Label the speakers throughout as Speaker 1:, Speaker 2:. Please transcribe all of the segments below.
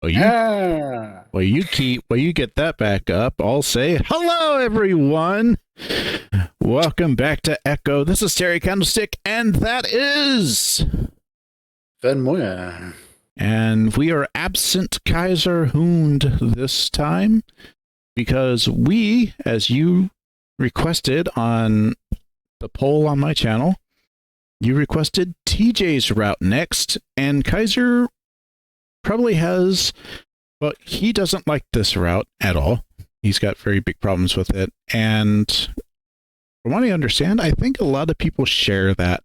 Speaker 1: Well, you get that back up, I'll say hello, everyone. Welcome back to Echo. This is Terry Candlestick, and that is
Speaker 2: Fen.
Speaker 1: And we are absent Kaiser Hound this time because we, as you requested on the poll on my channel, you requested TJ's route next, and Kaiser probably has, but he doesn't like this route at all. He's got very big problems with it, and from what I understand, I think a lot of people share that,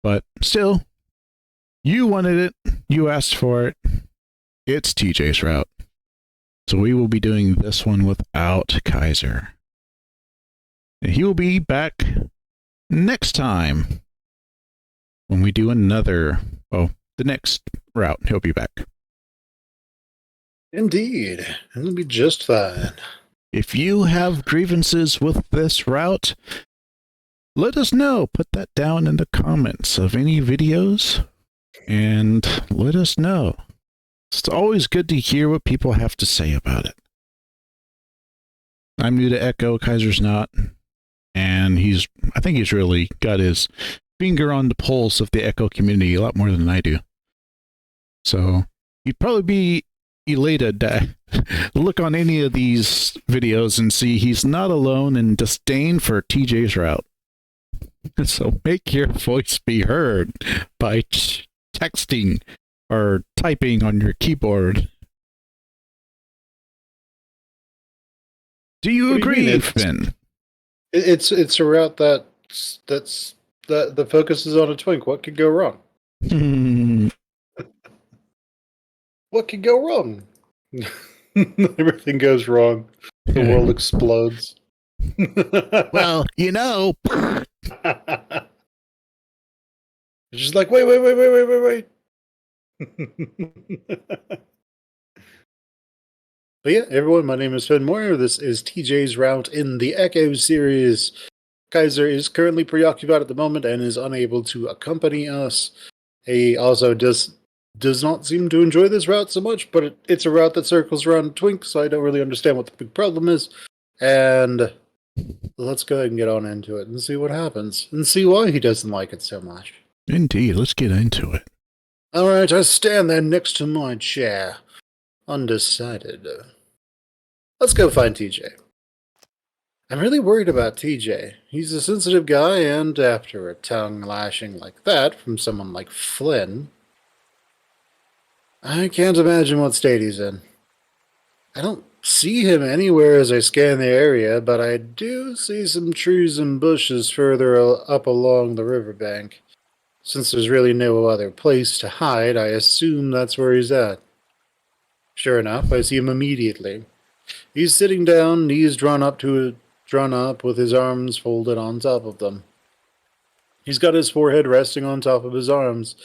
Speaker 1: but still, you wanted it, you asked for it, it's TJ's route. So we will be doing this one without Kaiser. And he will be back next time when we do another, the next route, he'll be back.
Speaker 2: Indeed. It'll be just fine.
Speaker 1: If you have grievances with this route, let us know. Put that down in the comments of any videos and let us know. It's always good to hear what people have to say about it. I'm new to Echo, Kaiser's not, and I think he's really got his finger on the pulse of the Echo community a lot more than I do. So you'd probably be elated to look on any of these videos and see he's not alone in disdain for TJ's route. So make your voice be heard by texting or typing on your keyboard. Do you agree, Finn?
Speaker 2: It's a route that the focus is on a twink. What could go wrong? What could go wrong? Everything goes wrong. The world explodes.
Speaker 1: Well, it's
Speaker 2: just like, wait. But yeah, everyone, my name is Fen Moyer. This is TJ's route in the Echo series. Kaiser is currently preoccupied at the moment and is unable to accompany us. He also does not seem to enjoy this route so much, but it's a route that circles around Twink, so I don't really understand what the big problem is. And let's go ahead and get on into it and see what happens, and see why he doesn't like it so much.
Speaker 1: Indeed, let's get into it.
Speaker 2: Alright, I stand there next to my chair, undecided. Let's go find TJ. I'm really worried about TJ. He's a sensitive guy, and after a tongue lashing like that from someone like Flynn, I can't imagine what state he's in. I don't see him anywhere as I scan the area, but I do see some trees and bushes further up along the riverbank. Since there's really no other place to hide, I assume that's where he's at. Sure enough, I see him immediately. He's sitting down, knees drawn up with his arms folded on top of them. He's got his forehead resting on top of his arms,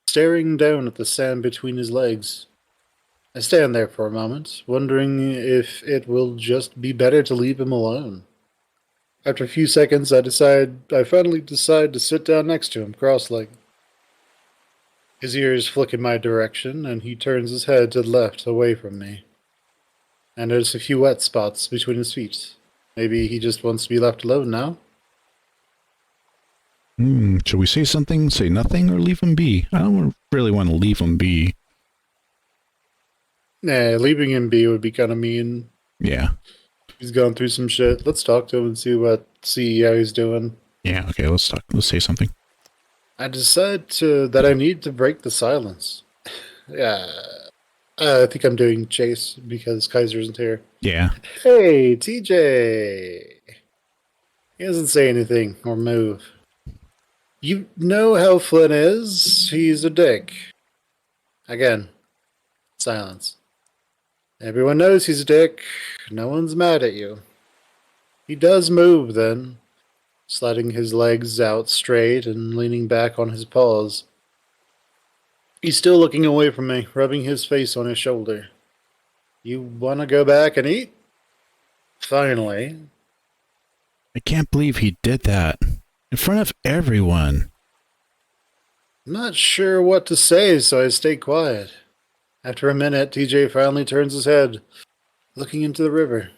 Speaker 2: staring down at the sand between his legs. I stand there for a moment, wondering if it will just be better to leave him alone. After a few seconds, I finally decide to sit down next to him, cross-legged. His ears flick in my direction, and he turns his head to the left, away from me. And there's a few wet spots between his feet. Maybe he just wants to be left alone now?
Speaker 1: Should we say something, say nothing, or leave him be? I don't really want to leave him be.
Speaker 2: Nah, leaving him be would be kind of mean.
Speaker 1: Yeah.
Speaker 2: He's gone through some shit. Let's talk to him and see how he's doing.
Speaker 1: Yeah, okay, let's talk. Let's say something.
Speaker 2: I decide that I need to break the silence. Yeah, I think I'm doing Chase because Kaiser isn't here.
Speaker 1: Yeah.
Speaker 2: Hey, TJ. He doesn't say anything or move. You know how Flynn is. He's a dick. Again, silence. Everyone knows he's a dick. No one's mad at you. He does move then, sliding his legs out straight and leaning back on his paws. He's still looking away from me, rubbing his face on his shoulder. You want to go back and eat? Finally.
Speaker 1: I can't believe he did that. In front of everyone.
Speaker 2: I'm not sure what to say, so I stay quiet. After a minute, TJ finally turns his head, looking into the river.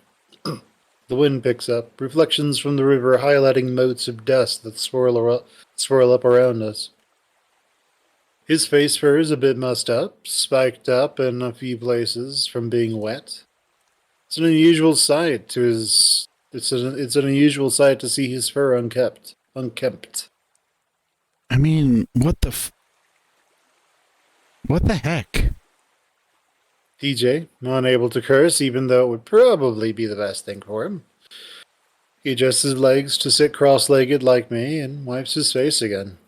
Speaker 2: The wind picks up, reflections from the river highlighting motes of dust that swirl up around us. His face fur is a bit mussed up, spiked up in a few places from being wet. It's an unusual sight to his. It's an unusual sight to see his fur unkempt.
Speaker 1: I mean, what the heck?
Speaker 2: TJ, unable to curse, even though it would probably be the best thing for him. He adjusts his legs to sit cross-legged like me and wipes his face again.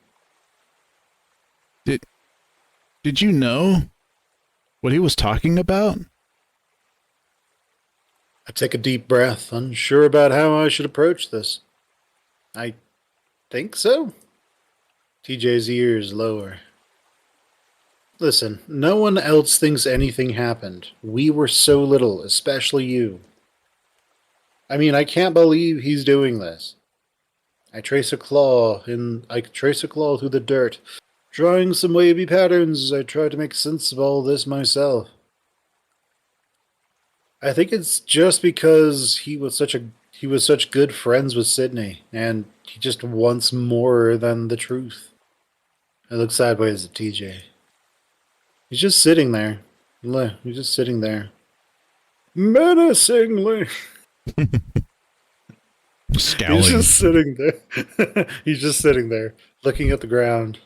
Speaker 1: Did you know what he was talking about?
Speaker 2: I take a deep breath, unsure about how I should approach this. I think so. TJ's ears lower. Listen, no one else thinks anything happened. We were so little, especially you. I mean, I can't believe he's doing this. I trace a claw through the dirt, drawing some wavy patterns as I try to make sense of all this myself. I think it's just because he was such good friends with Sydney, and he just wants more than the truth. I look sideways at TJ. He's just sitting there. He's just sitting there. Menacingly.
Speaker 1: Scowling.
Speaker 2: He's just sitting there. He's just sitting there, looking at the ground.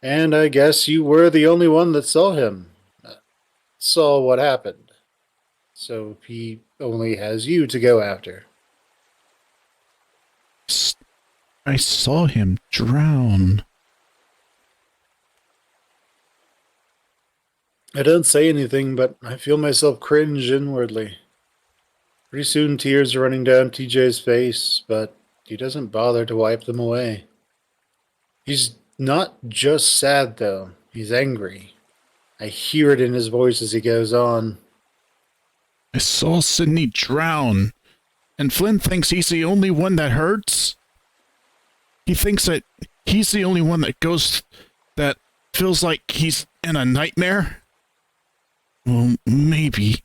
Speaker 2: And I guess you were the only one that saw him. Saw what happened. So he only has you to go after.
Speaker 1: I saw him drown.
Speaker 2: I don't say anything, but I feel myself cringe inwardly. Pretty soon tears are running down TJ's face, but he doesn't bother to wipe them away. He's not just sad, though. He's angry. I hear it in his voice as he goes on.
Speaker 1: I saw Sydney drown, and Flynn thinks he's the only one that hurts. He thinks that he's the only one that feels like he's in a nightmare. Well, maybe.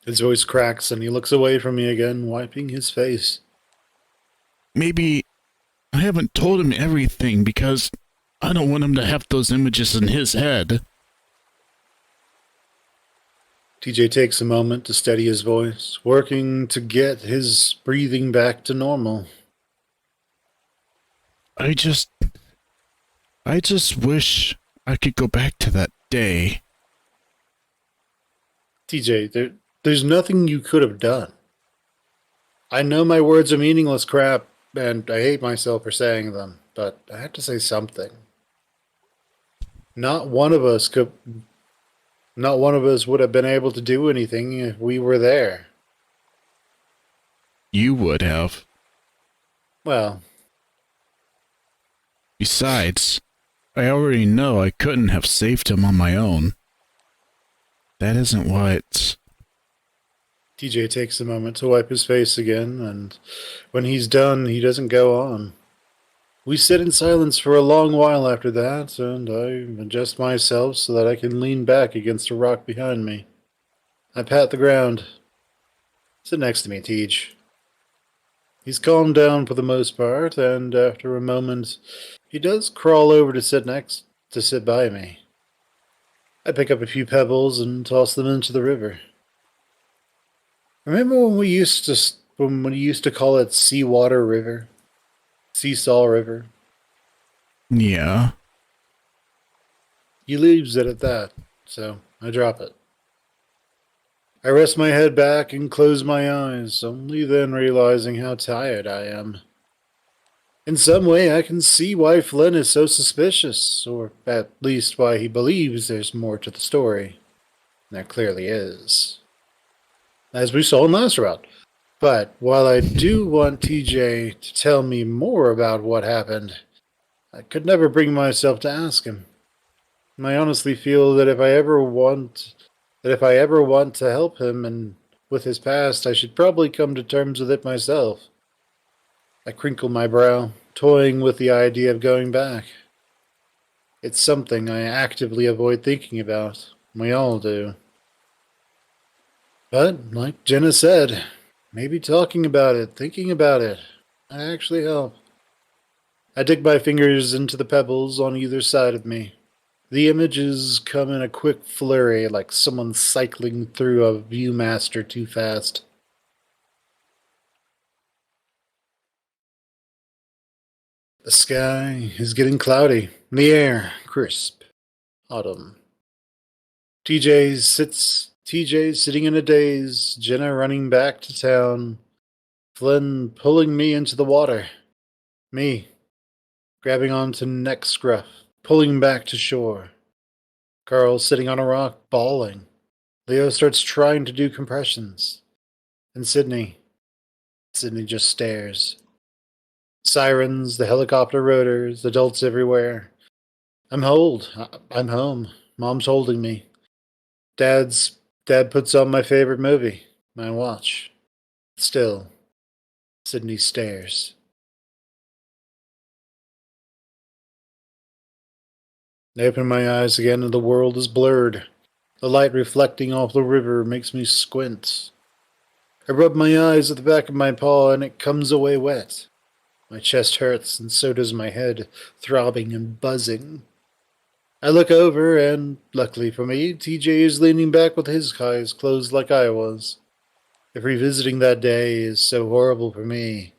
Speaker 2: His voice cracks and he looks away from me again, wiping his face.
Speaker 1: Maybe I haven't told him everything because I don't want him to have those images in his head.
Speaker 2: TJ takes a moment to steady his voice, working to get his breathing back to normal.
Speaker 1: I just wish I could go back to that day.
Speaker 2: TJ, there's nothing you could have done. I know my words are meaningless crap, and I hate myself for saying them, but I have to say something. Not one of us would have been able to do anything if we were there.
Speaker 1: You would have.
Speaker 2: Well,
Speaker 1: besides, I already know I couldn't have saved him on my own. That isn't what...
Speaker 2: TJ takes a moment to wipe his face again, and when he's done, he doesn't go on. We sit in silence for a long while after that, and I adjust myself so that I can lean back against a rock behind me. I pat the ground. Sit next to me, Teej. He's calmed down for the most part, and after a moment, he does crawl over to sit by me. I pick up a few pebbles and toss them into the river. Remember when we used to call it Seawater River? Seesaw River?
Speaker 1: Yeah.
Speaker 2: He leaves it at that, so I drop it. I rest my head back and close my eyes, only then realizing how tired I am. In some way, I can see why Flynn is so suspicious, or at least why he believes there's more to the story. There clearly is. As we saw in last round. But while I do want TJ to tell me more about what happened, I could never bring myself to ask him. And I honestly feel that if I ever want to help him and with his past, I should probably come to terms with it myself. I crinkle my brow, toying with the idea of going back. It's something I actively avoid thinking about. We all do. But, like Jenna said, maybe talking about it, thinking about it, might actually help. I dig my fingers into the pebbles on either side of me. The images come in a quick flurry like someone cycling through a Viewmaster too fast. The sky is getting cloudy, the air crisp. Autumn. TJ sitting in a daze, Jenna running back to town, Flynn pulling me into the water, me grabbing onto neck scruff, pulling back to shore. Carl sitting on a rock, bawling. Leo starts trying to do compressions. And Sydney just stares. Sirens, the helicopter rotors, adults everywhere. I'm home. Mom's holding me. Dad puts on my favorite movie, my watch. Still, Sydney stares. I open my eyes again and the world is blurred. The light reflecting off the river makes me squint. I rub my eyes at the back of my paw and it comes away wet. My chest hurts and so does my head, throbbing and buzzing. I look over and, luckily for me, TJ is leaning back with his eyes closed like I was. If revisiting that day is so horrible for me,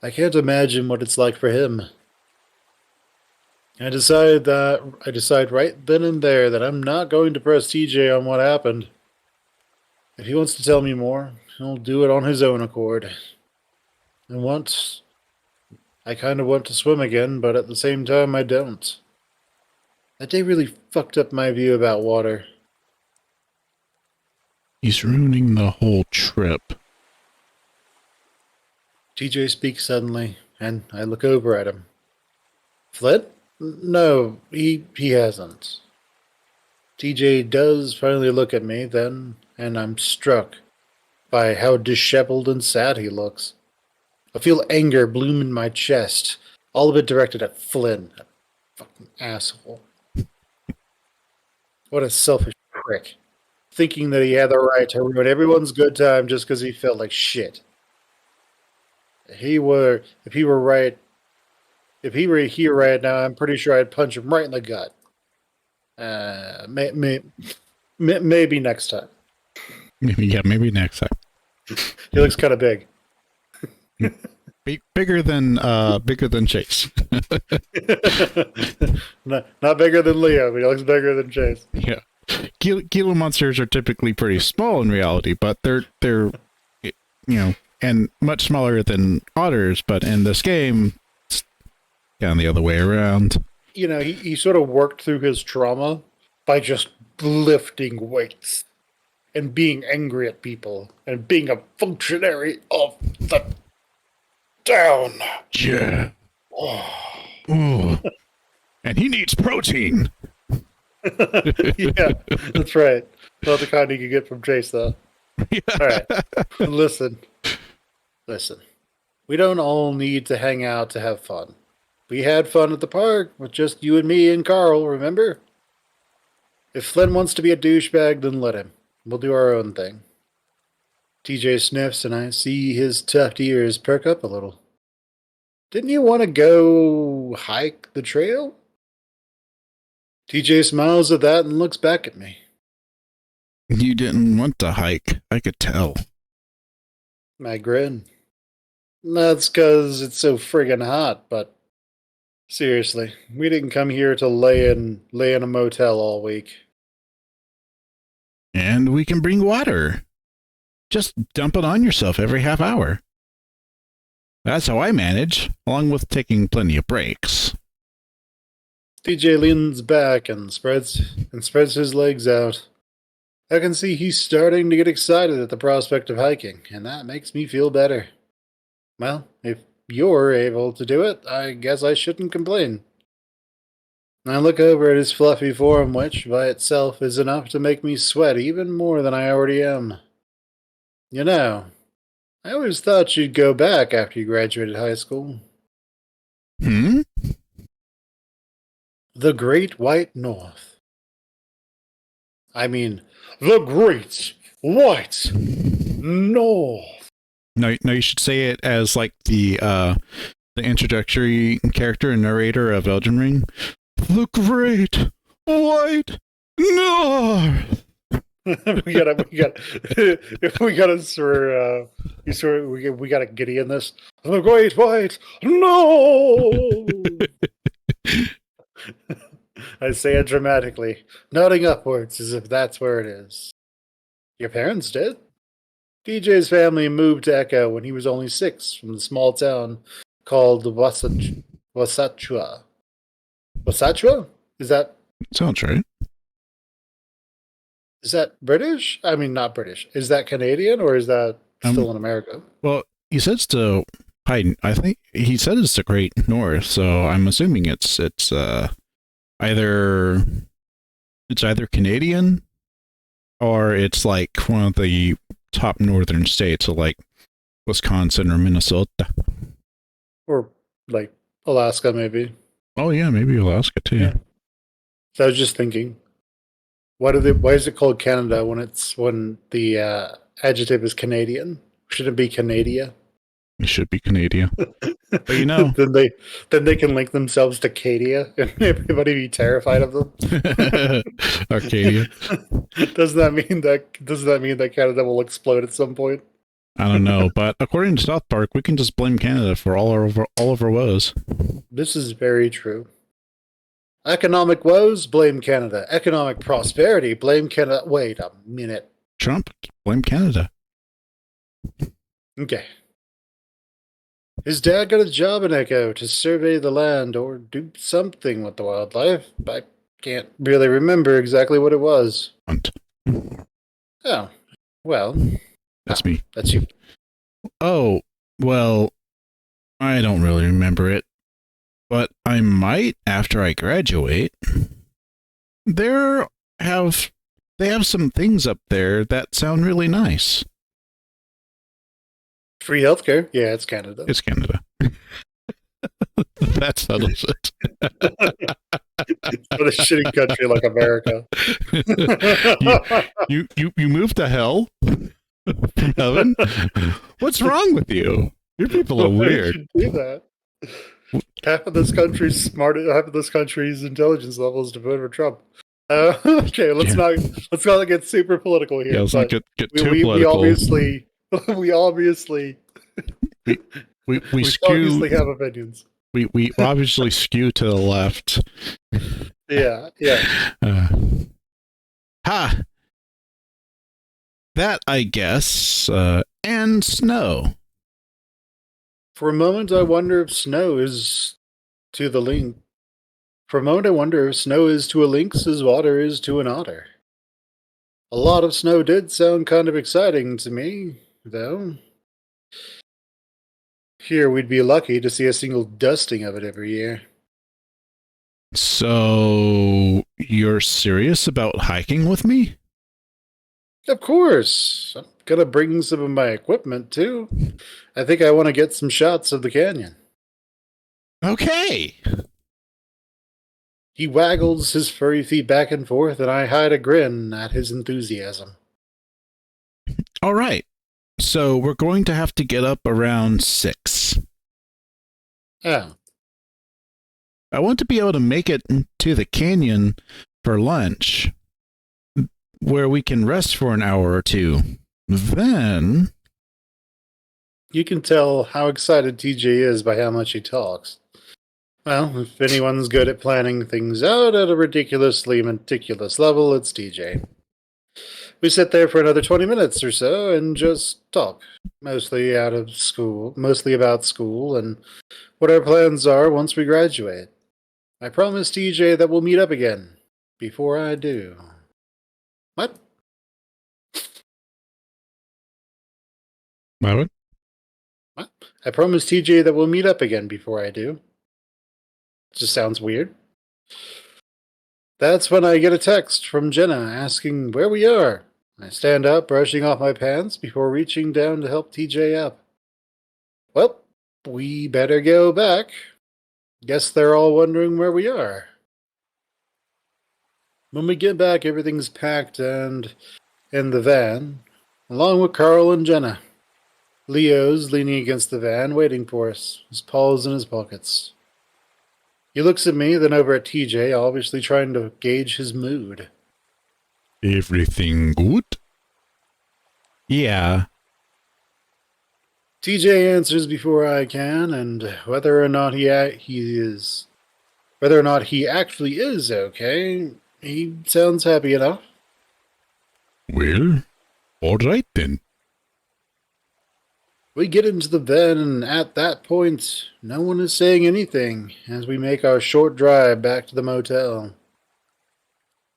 Speaker 2: I can't imagine what it's like for him. I decide right then and there that I'm not going to press TJ on what happened. If he wants to tell me more, he'll do it on his own accord. I kind of want to swim again, but at the same time I don't. That day really fucked up my view about water.
Speaker 1: He's ruining the whole trip.
Speaker 2: TJ speaks suddenly, and I look over at him. Fled? No, he hasn't. TJ does finally look at me then, and I'm struck by how disheveled and sad he looks. I feel anger bloom in my chest, all of it directed at Flynn, that fucking asshole. What a selfish prick. Thinking that he had the right to ruin everyone's good time just because he felt like shit. If he were here right now, I'm pretty sure I'd punch him right in the gut. Maybe next time.
Speaker 1: Maybe next time.
Speaker 2: He looks kind of big.
Speaker 1: Bigger than Chase.
Speaker 2: Not bigger than Leo, but he looks bigger than Chase.
Speaker 1: Yeah. Gila monsters are typically pretty small in reality, but they're and much smaller than otters, but in this game it's kind of the other way around.
Speaker 2: He sort of worked through his trauma by just lifting weights and being angry at people and being a functionary of the town.
Speaker 1: Yeah. Oh. And he needs protein.
Speaker 2: Yeah, that's right. Not the kind you can get from Chase, though. Yeah. All right. Listen. We don't all need to hang out to have fun. We had fun at the park with just you and me and Carl, remember? If Flynn wants to be a douchebag, then let him. We'll do our own thing. TJ sniffs and I see his tuft ears perk up a little. Didn't you want to go hike the trail? TJ smiles at that and looks back at me.
Speaker 1: You didn't want to hike, I could tell.
Speaker 2: I grin. That's because it's so friggin' hot, but seriously, we didn't come here to lay in a motel all week.
Speaker 1: And we can bring water. Just dump it on yourself every half hour. That's how I manage, along with taking plenty of breaks.
Speaker 2: TJ leans back and spreads his legs out. I can see he's starting to get excited at the prospect of hiking, and that makes me feel better. Well, if you're able to do it, I guess I shouldn't complain. I look over at his fluffy form, which by itself is enough to make me sweat even more than I already am. I always thought you'd go back after you graduated high school.
Speaker 1: Hmm?
Speaker 2: The Great White North. I mean, the Great White North.
Speaker 1: No, no, you should say it as like the introductory character and narrator of Elden Ring. The Great White North.
Speaker 2: we gotta swear, we gotta giddy in this. The Great White North. I say it dramatically, nodding upwards as if that's where it is. Your parents did? DJ's family moved to Echo when he was only 6 from the small town called Wasatchua. Wasatchua?
Speaker 1: Sounds right.
Speaker 2: Is that British? I mean, not British. Is that Canadian or is that still in America?
Speaker 1: Well, he says to I think he said it's the Great North, so I'm assuming it's either Canadian or it's like one of the top northern states, so like Wisconsin or Minnesota.
Speaker 2: Or like Alaska, maybe.
Speaker 1: Oh yeah, maybe Alaska too.
Speaker 2: Yeah. So I was just thinking, why is it called Canada when the adjective is Canadian? Should it be Canada?
Speaker 1: It should be Canada. But you know,
Speaker 2: then they can link themselves to Cadia and everybody be terrified of them.
Speaker 1: Arcadia.
Speaker 2: Does that mean that Canada will explode at some point?
Speaker 1: I don't know, but according to South Park, we can just blame Canada for all of our woes.
Speaker 2: This is very true. Economic woes, blame Canada. Economic prosperity, blame Canada. Wait a minute.
Speaker 1: Trump, blame Canada.
Speaker 2: Okay. His dad got a job in Echo to survey the land or do something with the wildlife. I can't really remember exactly what it was.
Speaker 1: Hunt.
Speaker 2: Oh, well.
Speaker 1: That's me.
Speaker 2: That's you.
Speaker 1: Oh, well, I don't really remember it, but I might after I graduate. They have some things up there that sound really nice.
Speaker 2: Free healthcare? Yeah, it's Canada.
Speaker 1: It's Canada. That settles it.
Speaker 2: It's not a shitty country like America.
Speaker 1: you moved to hell from heaven? What's wrong with you? Your people are weird.
Speaker 2: Do that. Half of this country's intelligence levels to vote for Trump. Okay, let's not get super political here.
Speaker 1: Yeah, let's not get too political.
Speaker 2: We obviously have opinions.
Speaker 1: We obviously skew to the left.
Speaker 2: Yeah.
Speaker 1: That, I guess, and snow.
Speaker 2: For a moment, I wonder if snow is to a lynx as water is to an otter. A lot of snow did sound kind of exciting to me, though. Here, we'd be lucky to see a single dusting of it every year.
Speaker 1: So, you're serious about hiking with me?
Speaker 2: Of course. I'm gonna bring some of my equipment, too. I think I want to get some shots of the canyon.
Speaker 1: Okay.
Speaker 2: He waggles his furry feet back and forth, and I hide a grin at his enthusiasm.
Speaker 1: All right. So we're going to have to get up around 6.
Speaker 2: Oh.
Speaker 1: I want to be able to make it to the canyon for lunch, where we can rest for an hour or two. Then...
Speaker 2: You can tell how excited TJ is by how much he talks. Well, if anyone's good at planning things out at a ridiculously meticulous level, it's TJ. We sit there for another 20 minutes or so and just talk, mostly about school and what our plans are once we graduate. I promise TJ that we'll meet up again before I do. What?
Speaker 1: What?
Speaker 2: I promise TJ that we'll meet up again before I do. Just sounds weird. That's when I get a text from Jenna asking where we are. I stand up, brushing off my pants before reaching down to help TJ up. Well, we better go back. Guess they're all wondering where we are. When we get back, everything's packed and in the van, along with Carl and Jenna. Leo's leaning against the van, waiting for us, his paws in his pockets. He looks at me, then over at TJ, obviously trying to gauge his mood.
Speaker 1: Everything good? Yeah.
Speaker 2: TJ answers before I can, and whether or not he actually is okay, he sounds happy enough.
Speaker 1: Well, all right then.
Speaker 2: We get into the van, and at that point, no one is saying anything as we make our short drive back to the motel.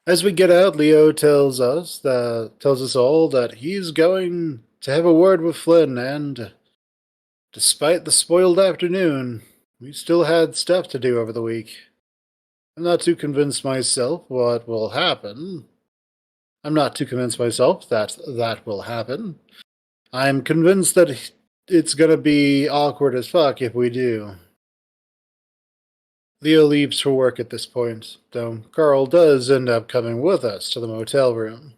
Speaker 2: As we get out, Leo tells us all that he's going to have a word with Flynn, and despite the spoiled afternoon, we still had stuff to do over the week. I'm not too convinced myself what will happen. I'm not too convinced myself that will happen. I'm convinced that it's gonna be awkward as fuck if we do. Leo leaves for work at this point, though Carl does end up coming with us to the motel room.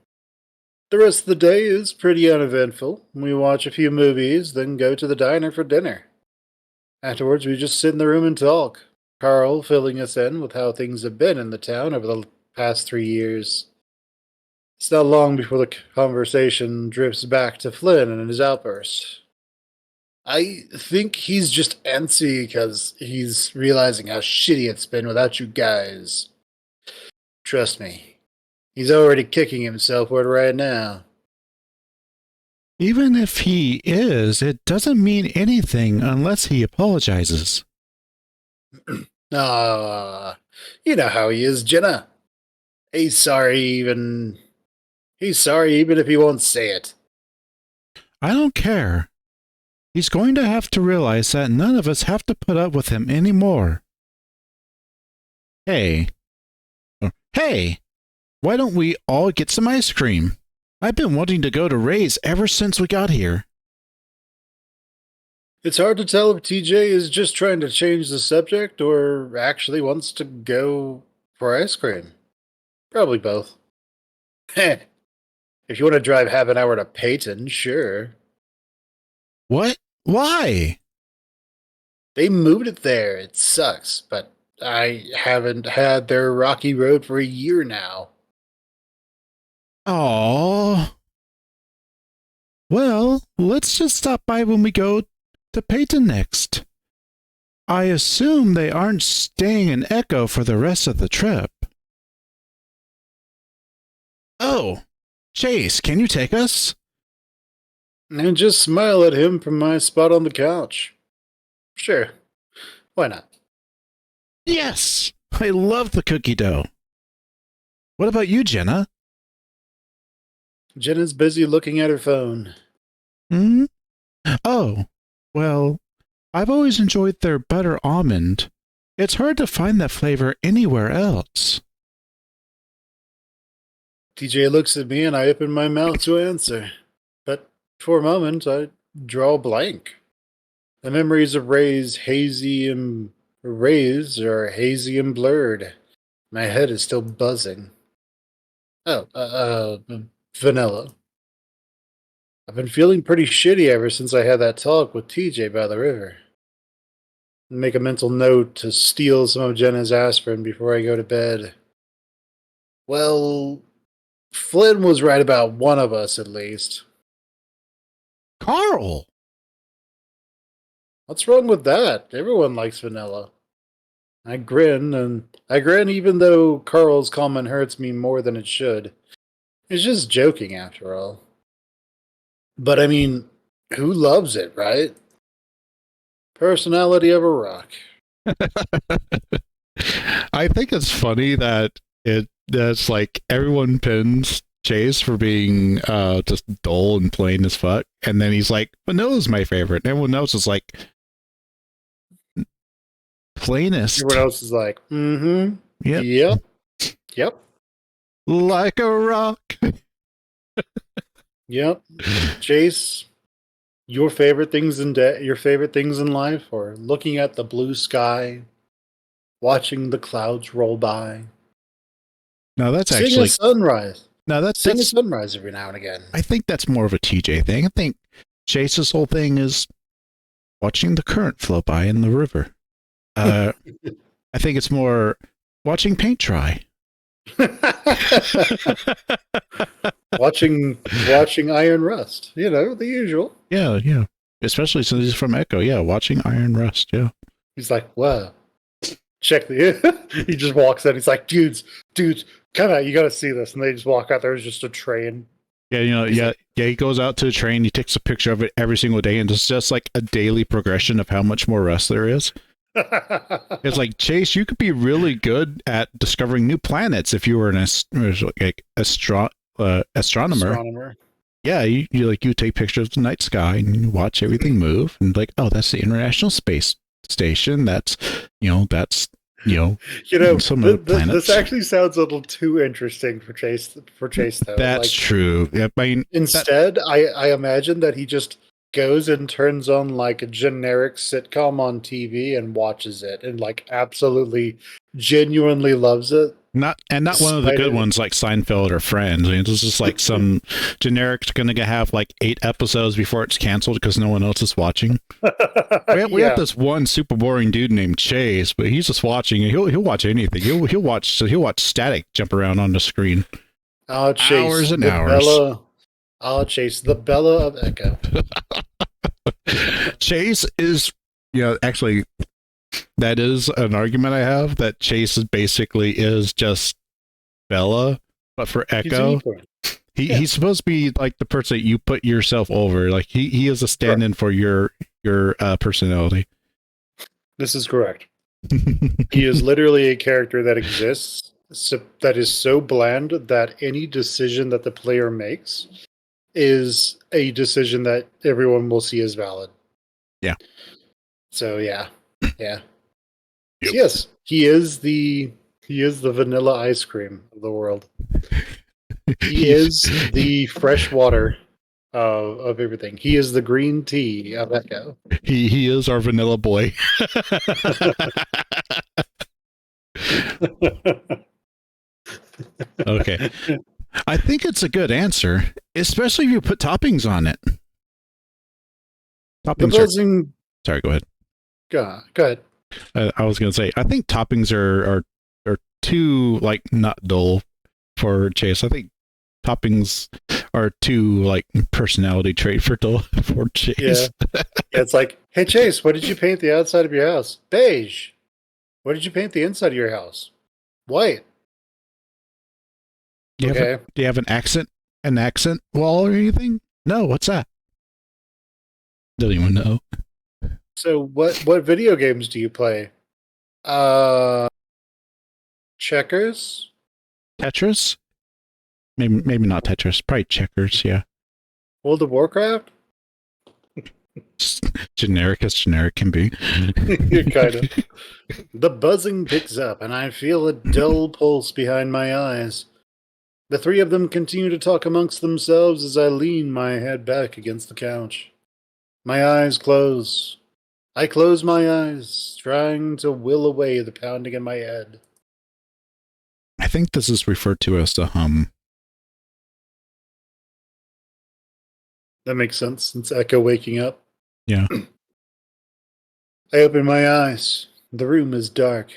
Speaker 2: The rest of the day is pretty uneventful. We watch a few movies, then go to the diner for dinner. Afterwards, we just sit in the room and talk, Carl filling us in with how things have been in the town over the past 3 years. It's not long before the conversation drifts back to Flynn and his outburst. I think he's just antsy because he's realizing how shitty it's been without you guys. Trust me, he's already kicking himself for it right now.
Speaker 1: Even if he is, it doesn't mean anything unless he apologizes.
Speaker 2: You know how he is, Jenna. He's sorry even if he won't say it.
Speaker 1: I don't care. He's going to have to realize that none of us have to put up with him anymore. Hey, why don't we all get some ice cream? I've been wanting to go to Ray's ever since we got here.
Speaker 2: It's hard to tell if TJ is just trying to change the subject or actually wants to go for ice cream. Probably both. Heh. If you want to drive half an hour to Peyton, sure.
Speaker 1: What? Why?
Speaker 2: They moved it there. It sucks, but I haven't had their rocky road for a year now.
Speaker 1: Aww. Well, let's just stop by when we go to Peyton next. I assume they aren't staying in Echo for the rest of the trip. Oh, Chase, can you take us?
Speaker 2: And just smile at him from my spot on the couch. Sure. Why not?
Speaker 1: Yes! I love the cookie dough. What about you, Jenna?
Speaker 2: Jenna's busy looking at her phone.
Speaker 1: Hmm? Oh, well, I've always enjoyed their butter almond. It's hard to find that flavor anywhere else.
Speaker 2: TJ looks at me and I open my mouth to answer. But for a moment, I draw a blank. The memories of Rays are hazy and blurred. My head is still buzzing. Oh, vanilla. I've been feeling pretty shitty ever since I had that talk with TJ by the river. Make a mental note to steal some of Jenna's aspirin before I go to bed. Well, Flynn was right about one of us at least.
Speaker 1: Carl!
Speaker 2: What's wrong with that? Everyone likes vanilla. I grin even though Carl's comment hurts me more than it should. It's just joking after all. But I mean, who loves it, right? Personality of a rock.
Speaker 1: I think it's funny that that's like everyone pins Chase for being just dull and plain as fuck, and then he's like, "Vanilla's my favorite." And everyone else is like, "Plainest."
Speaker 2: Everyone else is like, mm-hmm. Yep.
Speaker 1: Like a rock.
Speaker 2: Yep. Chase, your favorite things in life are looking at the blue sky, watching the clouds roll by,
Speaker 1: No, that's
Speaker 2: Sing a
Speaker 1: actually
Speaker 2: sunrise.
Speaker 1: no,
Speaker 2: Sing a
Speaker 1: that's.
Speaker 2: sunrise every now and again.
Speaker 1: I think that's more of a TJ thing. I think Chase's whole thing is watching the current flow by in the river. I think it's more watching paint dry.
Speaker 2: watching iron rust. You know, the usual.
Speaker 1: Yeah, yeah. Especially since he's from Echo. Yeah, watching Iron Rust. Yeah.
Speaker 2: He's like, "Wow, check the." He just walks in. He's like, "Dudes, come out! You got to see this." And they just walk out. There's just a train.
Speaker 1: Yeah, yeah. He goes out to the train. He takes a picture of it every single day, and it's just like a daily progression of how much more rust there is. It's like, Chase, you could be really good at discovering new planets if you were an astronomer. Yeah, you take pictures of the night sky and you watch everything move, and like, oh, that's the International Space Station. That's some other planets.
Speaker 2: This actually sounds a little too interesting for Chase. Though,
Speaker 1: that's true. Yeah, I mean,
Speaker 2: instead, I imagine that he just goes and turns on like a generic sitcom on TV and watches it, and like absolutely, genuinely loves it.
Speaker 1: Not one of the good ones like Seinfeld or Friends. I mean, this is like some generic going to have like 8 episodes before it's canceled because no one else is watching. We have this one super boring dude named Chase, but he's just watching. He'll watch anything. He'll watch static jump around on the screen.
Speaker 2: I'll chase
Speaker 1: hours and hours.
Speaker 2: I'll chase the Bella of Echo.
Speaker 1: Chase is, actually. That is an argument I have, that Chase is just Bella, but for Echo. He's supposed to be like the person that you put yourself over. Like he is a stand-in for your personality.
Speaker 2: This is correct. He is literally a character that exists, that is so bland that any decision that the player makes is a decision that everyone will see as valid.
Speaker 1: Yeah.
Speaker 2: So yeah. Yep.
Speaker 1: Yes,
Speaker 2: he is the vanilla ice cream of the world. He is the fresh water of everything. He is the green tea of Echo.
Speaker 1: He is our vanilla boy. Okay. I think it's a good answer, especially if you put toppings on it. Toppings sorry, go ahead.
Speaker 2: Go ahead.
Speaker 1: I was going to say, I think toppings are too like not dull for Chase. I think toppings are too like personality trait for Chase.
Speaker 2: Yeah, it's like, hey Chase, what did you paint the outside of your house? Beige. What did you paint the inside of your house? White.
Speaker 1: Do you have an accent wall or anything? No, what's that? Don't even know.
Speaker 2: So what video games do you play? Checkers?
Speaker 1: Tetris? Maybe not Tetris. Probably checkers, yeah.
Speaker 2: World of Warcraft?
Speaker 1: Generic as generic can be.
Speaker 2: Kind of. The buzzing picks up, and I feel a dull pulse behind my eyes. The three of them continue to talk amongst themselves as I lean my head back against the couch. My eyes close. I close my eyes, trying to will away the pounding in my head.
Speaker 1: I think this is referred to as the hum.
Speaker 2: That makes sense. It's Echo waking up.
Speaker 1: Yeah.
Speaker 2: I open my eyes. The room is dark.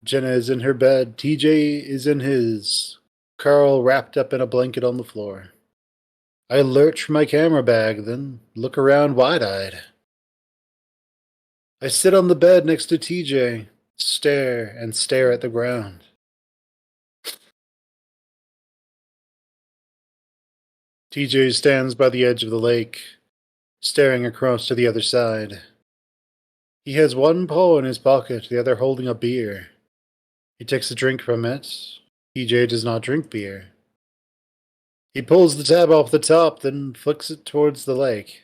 Speaker 2: Jenna is in her bed. TJ is in his. Carl wrapped up in a blanket on the floor. I lurch for my camera bag, then look around wide-eyed. I sit on the bed next to TJ, stare at the ground. TJ stands by the edge of the lake, staring across to the other side. He has one paw in his pocket, the other holding a beer. He takes a drink from it. TJ does not drink beer. He pulls the tab off the top, then flicks it towards the lake.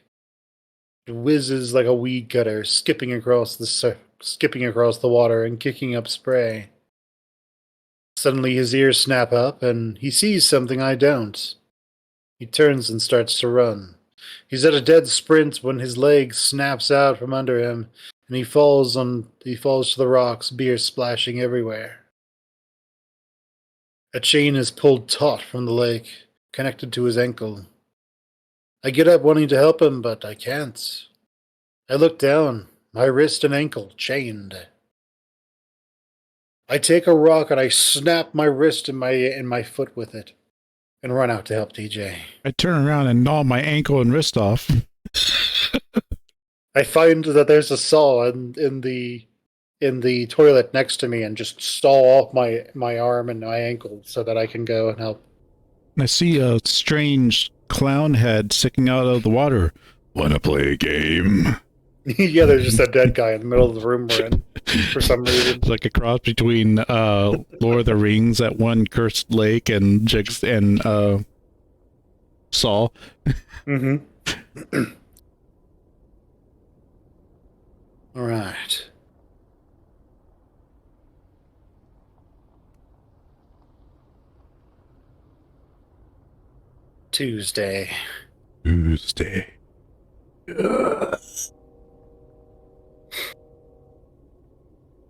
Speaker 2: It whizzes like a weed cutter, skipping across the water and kicking up spray. Suddenly his ears snap up, and he sees something I don't. He turns and starts to run. He's at a dead sprint when his leg snaps out from under him, and he falls to the rocks, beer splashing everywhere. A chain is pulled taut from the lake, connected to his ankle. I get up wanting to help him, but I can't. I look down, my wrist and ankle chained. I take a rock and I snap my wrist and my foot with it, and run out to help TJ.
Speaker 1: I turn around and gnaw my ankle and wrist off.
Speaker 2: I find that there's a saw in the toilet next to me, and just saw off my arm and my ankle so that I can go and help.
Speaker 1: I see a strange clown head sticking out of the water. Wanna play a game?
Speaker 2: Yeah, there's just a dead guy in the middle of the room we're in for some reason.
Speaker 1: It's like a cross between Lord of the Rings at one cursed lake and Jigs and Saul.
Speaker 2: Mm-hmm. All right. Tuesday.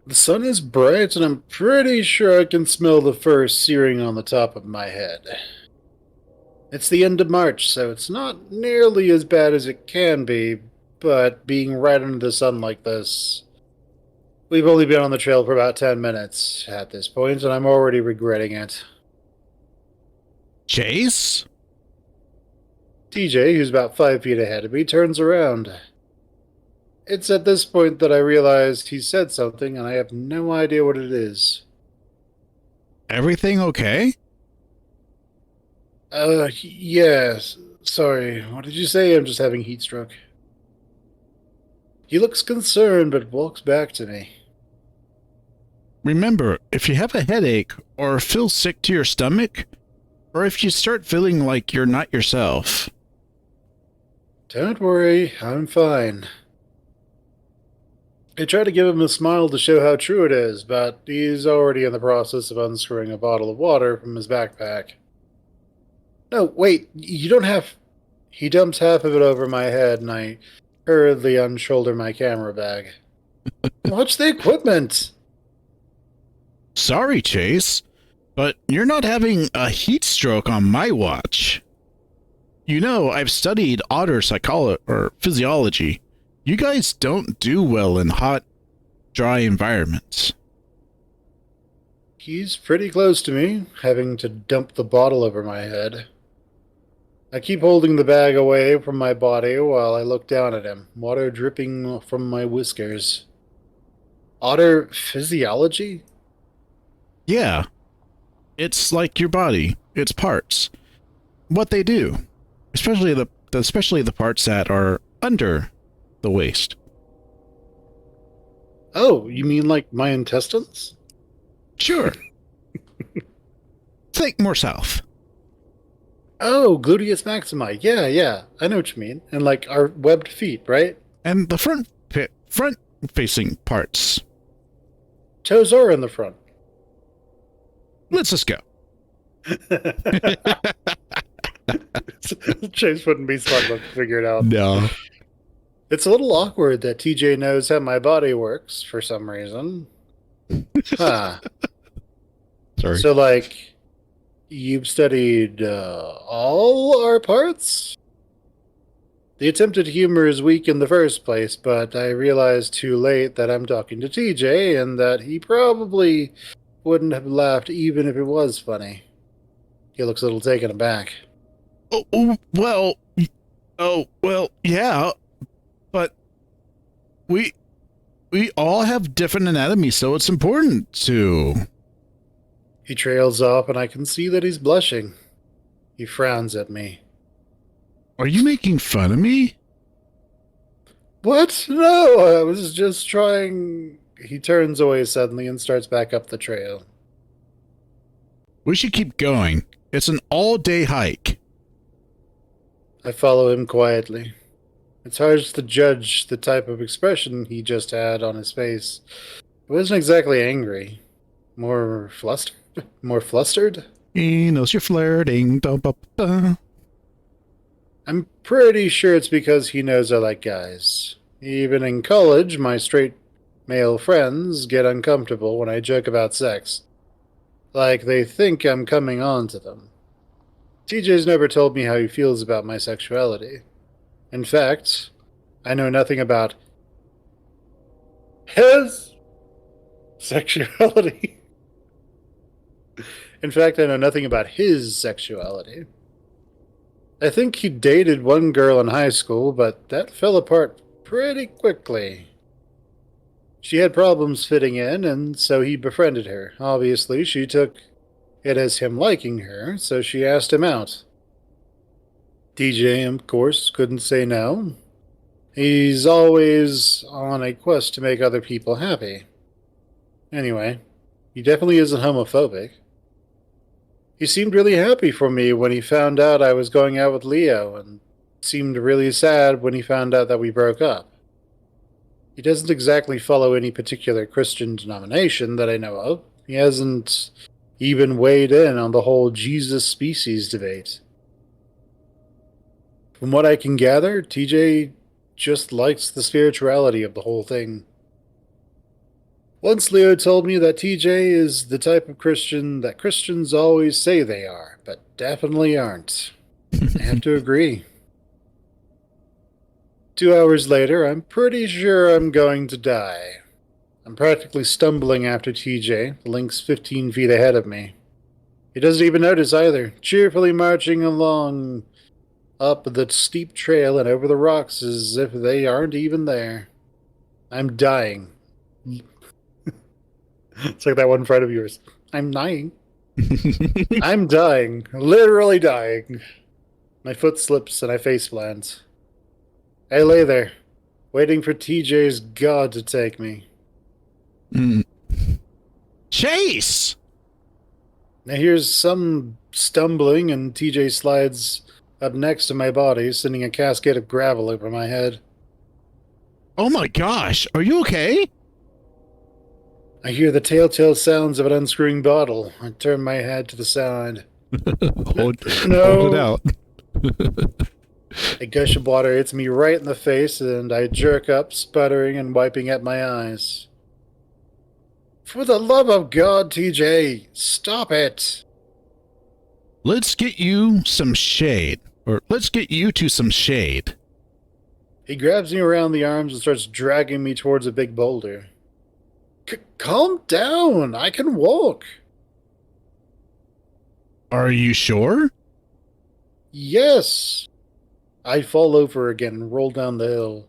Speaker 2: The sun is bright, and I'm pretty sure I can smell the fur searing on the top of my head. It's the end of March, so it's not nearly as bad as it can be, but being right under the sun like this... We've only been on the trail for about 10 minutes at this point, and I'm already regretting it.
Speaker 1: Chase?
Speaker 2: TJ, who's about 5 feet ahead of me, turns around. It's at this point that I realize he said something, and I have no idea what it is.
Speaker 1: Everything okay?
Speaker 2: Yes. Sorry, what did you say? I'm just having heat stroke. He looks concerned, but walks back to me.
Speaker 1: Remember, if you have a headache, or feel sick to your stomach, or if you start feeling like you're not yourself...
Speaker 2: Don't worry, I'm fine. I try to give him a smile to show how true it is, but he's already in the process of unscrewing a bottle of water from his backpack. No, wait, you don't have... He dumps half of it over my head, and I hurriedly unshoulder my camera bag. Watch the equipment!
Speaker 1: Sorry, Chase, but you're not having a heat stroke on my watch. You know, I've studied otter psychology or physiology. You guys don't do well in hot, dry environments.
Speaker 2: He's pretty close to me, having to dump the bottle over my head. I keep holding the bag away from my body while I look down at him, water dripping from my whiskers. Otter physiology?
Speaker 1: Yeah, it's like your body. It's parts. What they do, especially the parts that are under the waist.
Speaker 2: Oh, you mean like my intestines?
Speaker 1: Sure. Think more south.
Speaker 2: Oh, gluteus maximi. Yeah, I know what you mean. And like our webbed feet, right?
Speaker 1: And the front facing parts.
Speaker 2: Toes are in the front.
Speaker 1: Let's just go.
Speaker 2: Chase wouldn't be smart enough to figure it out.
Speaker 1: No.
Speaker 2: It's a little awkward that TJ knows how my body works for some reason. Huh.
Speaker 1: Sorry.
Speaker 2: So, like, you've studied all our parts? The attempted humor is weak in the first place, but I realized too late that I'm talking to TJ and that he probably wouldn't have laughed even if it was funny. He looks a little taken aback.
Speaker 1: Oh, well, yeah, but we all have different anatomy, so it's important to...
Speaker 2: He trails off, and I can see that he's blushing. He frowns at me.
Speaker 1: Are you making fun of me?
Speaker 2: What? No, I was just trying... He turns away suddenly and starts back up the trail.
Speaker 1: We should keep going. It's an all-day hike.
Speaker 2: I follow him quietly. It's hard to judge the type of expression he just had on his face. It wasn't exactly angry. More flustered? More flustered?
Speaker 1: He knows you're flirting. Da-ba-ba.
Speaker 2: I'm pretty sure it's because he knows I like guys. Even in college, my straight male friends get uncomfortable when I joke about sex. Like they think I'm coming on to them. TJ's never told me how he feels about my sexuality. In fact, I know nothing about his sexuality. In fact, I know nothing about his sexuality. I think he dated one girl in high school, but that fell apart pretty quickly. She had problems fitting in, and so he befriended her. Obviously, she took it as him liking her, so she asked him out. DJ, of course, couldn't say no. He's always on a quest to make other people happy. Anyway, he definitely isn't homophobic. He seemed really happy for me when he found out I was going out with Leo, and seemed really sad when he found out that we broke up. He doesn't exactly follow any particular Christian denomination that I know of. He hasn't even weighed in on the whole Jesus species debate. From what I can gather, TJ just likes the spirituality of the whole thing. Once Leo told me that TJ is the type of Christian that Christians always say they are, but definitely aren't. I have to agree. 2 hours later, I'm pretty sure I'm going to die. I'm practically stumbling after TJ, the link's 15 feet ahead of me. He doesn't even notice either, cheerfully marching along up the steep trail and over the rocks as if they aren't even there. I'm dying. It's like that one friend of yours. I'm dying. I'm dying. Literally dying. My foot slips and I face plant. I lay there, waiting for TJ's God to take me.
Speaker 1: Chase!
Speaker 2: Now here's some stumbling, and TJ slides up next to my body, sending a cascade of gravel over my head.
Speaker 1: Oh my gosh, are you okay?
Speaker 2: I hear the telltale sounds of an unscrewing bottle. I turn my head to the side.
Speaker 1: Hold it out.
Speaker 2: A gush of water hits me right in the face, and I jerk up, sputtering and wiping at my eyes. For the love of God, TJ, stop it!
Speaker 1: Let's get you some shade. Or let's get you to some shade.
Speaker 2: He grabs me around the arms and starts dragging me towards a big boulder. Calm down, I can walk.
Speaker 1: Are you sure?
Speaker 2: Yes. I fall over again and roll down the hill.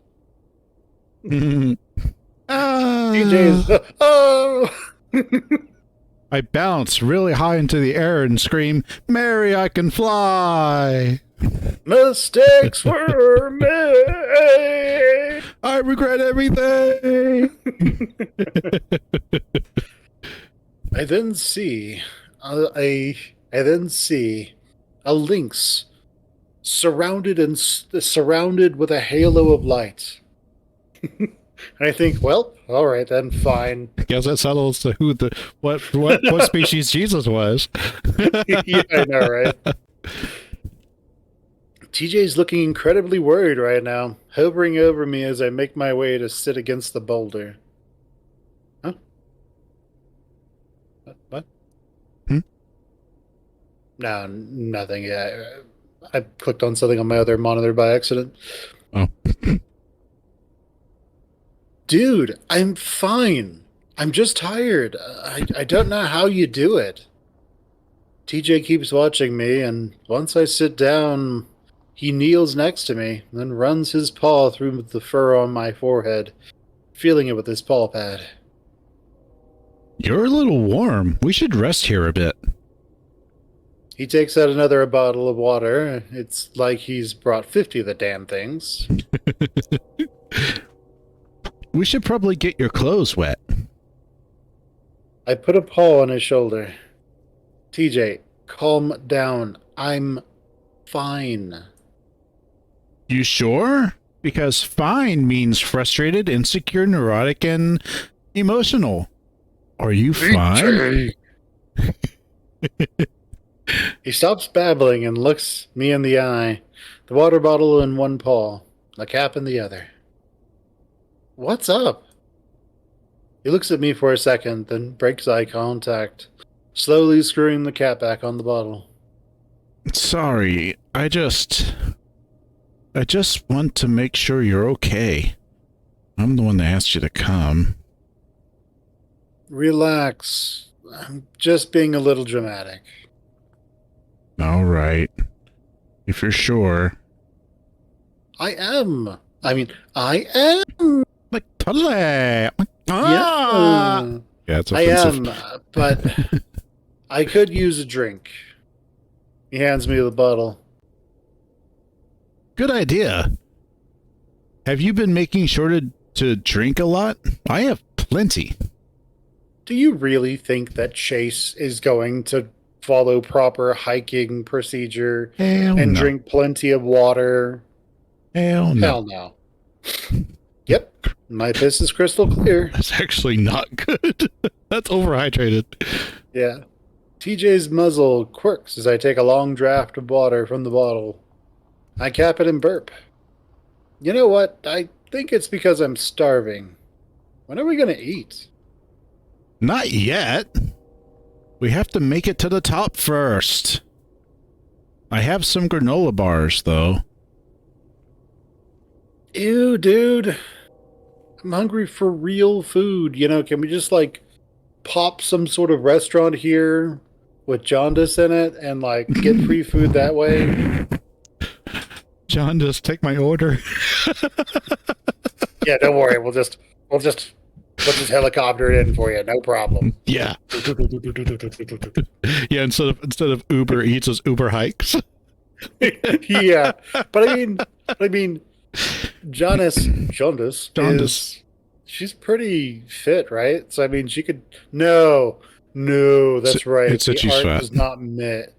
Speaker 2: TJ's, oh!
Speaker 1: I bounce really high into the air and scream, Mary, I can fly!
Speaker 2: Mistakes were made!
Speaker 1: I regret everything!
Speaker 2: I then see a lynx surrounded with a halo of light. And I think, well, all right then, fine.
Speaker 1: Guess that settles to who what species Jesus was.
Speaker 2: Yeah, I know, right? TJ's looking incredibly worried right now, hovering over me as I make my way to sit against the boulder. Huh? What? No, nothing. Yeah, I clicked on something on my other monitor by accident.
Speaker 1: Oh.
Speaker 2: Dude, I'm fine. I'm just tired. I don't know how you do it. TJ keeps watching me, and once I sit down, he kneels next to me, then runs his paw through the fur on my forehead, feeling it with his paw pad.
Speaker 1: You're a little warm. We should rest here a bit.
Speaker 2: He takes out another bottle of water. It's like he's brought 50 of the damn things.
Speaker 1: We should probably get your clothes wet.
Speaker 2: I put a paw on his shoulder. TJ, calm down. I'm fine.
Speaker 1: You sure? Because fine means frustrated, insecure, neurotic, and emotional. Are you fine?
Speaker 2: He stops babbling and looks me in the eye, the water bottle in one paw, the cap in the other. What's up? He looks at me for a second, then breaks eye contact, slowly screwing the cap back on the bottle.
Speaker 1: Sorry, I just want to make sure you're okay. I'm the one that asked you to come.
Speaker 2: Relax. I'm just being a little dramatic.
Speaker 1: All right. If you're sure.
Speaker 2: I am. I am.
Speaker 1: Like, totally.
Speaker 2: Yeah.
Speaker 1: Yeah, it's
Speaker 2: I
Speaker 1: offensive.
Speaker 2: am, but I could use a drink. He hands me the bottle.
Speaker 1: Good idea. Have you been making sure to drink a lot? I have plenty.
Speaker 2: Do you really think that Chase is going to follow proper hiking procedure
Speaker 1: Hell
Speaker 2: and
Speaker 1: no.
Speaker 2: drink plenty of water?
Speaker 1: Hell no.
Speaker 2: Hell no. Yep, my piss is crystal clear.
Speaker 1: That's actually not good. That's overhydrated.
Speaker 2: Yeah. TJ's muzzle quirks as I take a long draught of water from the bottle. I cap it and burp. You know what? I think it's because I'm starving. When are we going to eat?
Speaker 1: Not yet. We have to make it to the top first. I have some granola bars, though.
Speaker 2: Ew, dude. I'm hungry for real food. Can we just, pop some sort of restaurant here with jaundice in it and, get free food that way?
Speaker 1: John, just take my order.
Speaker 2: Yeah, don't worry. We'll just helicopter it in for you. No problem.
Speaker 1: Yeah. Yeah, instead of Uber Eats, it's Uber Hikes.
Speaker 2: Yeah. But I mean, Jaundice. She's pretty fit, right? So she could. No, that's right.
Speaker 1: It's that
Speaker 2: The
Speaker 1: she's
Speaker 2: art
Speaker 1: fat.
Speaker 2: does not match.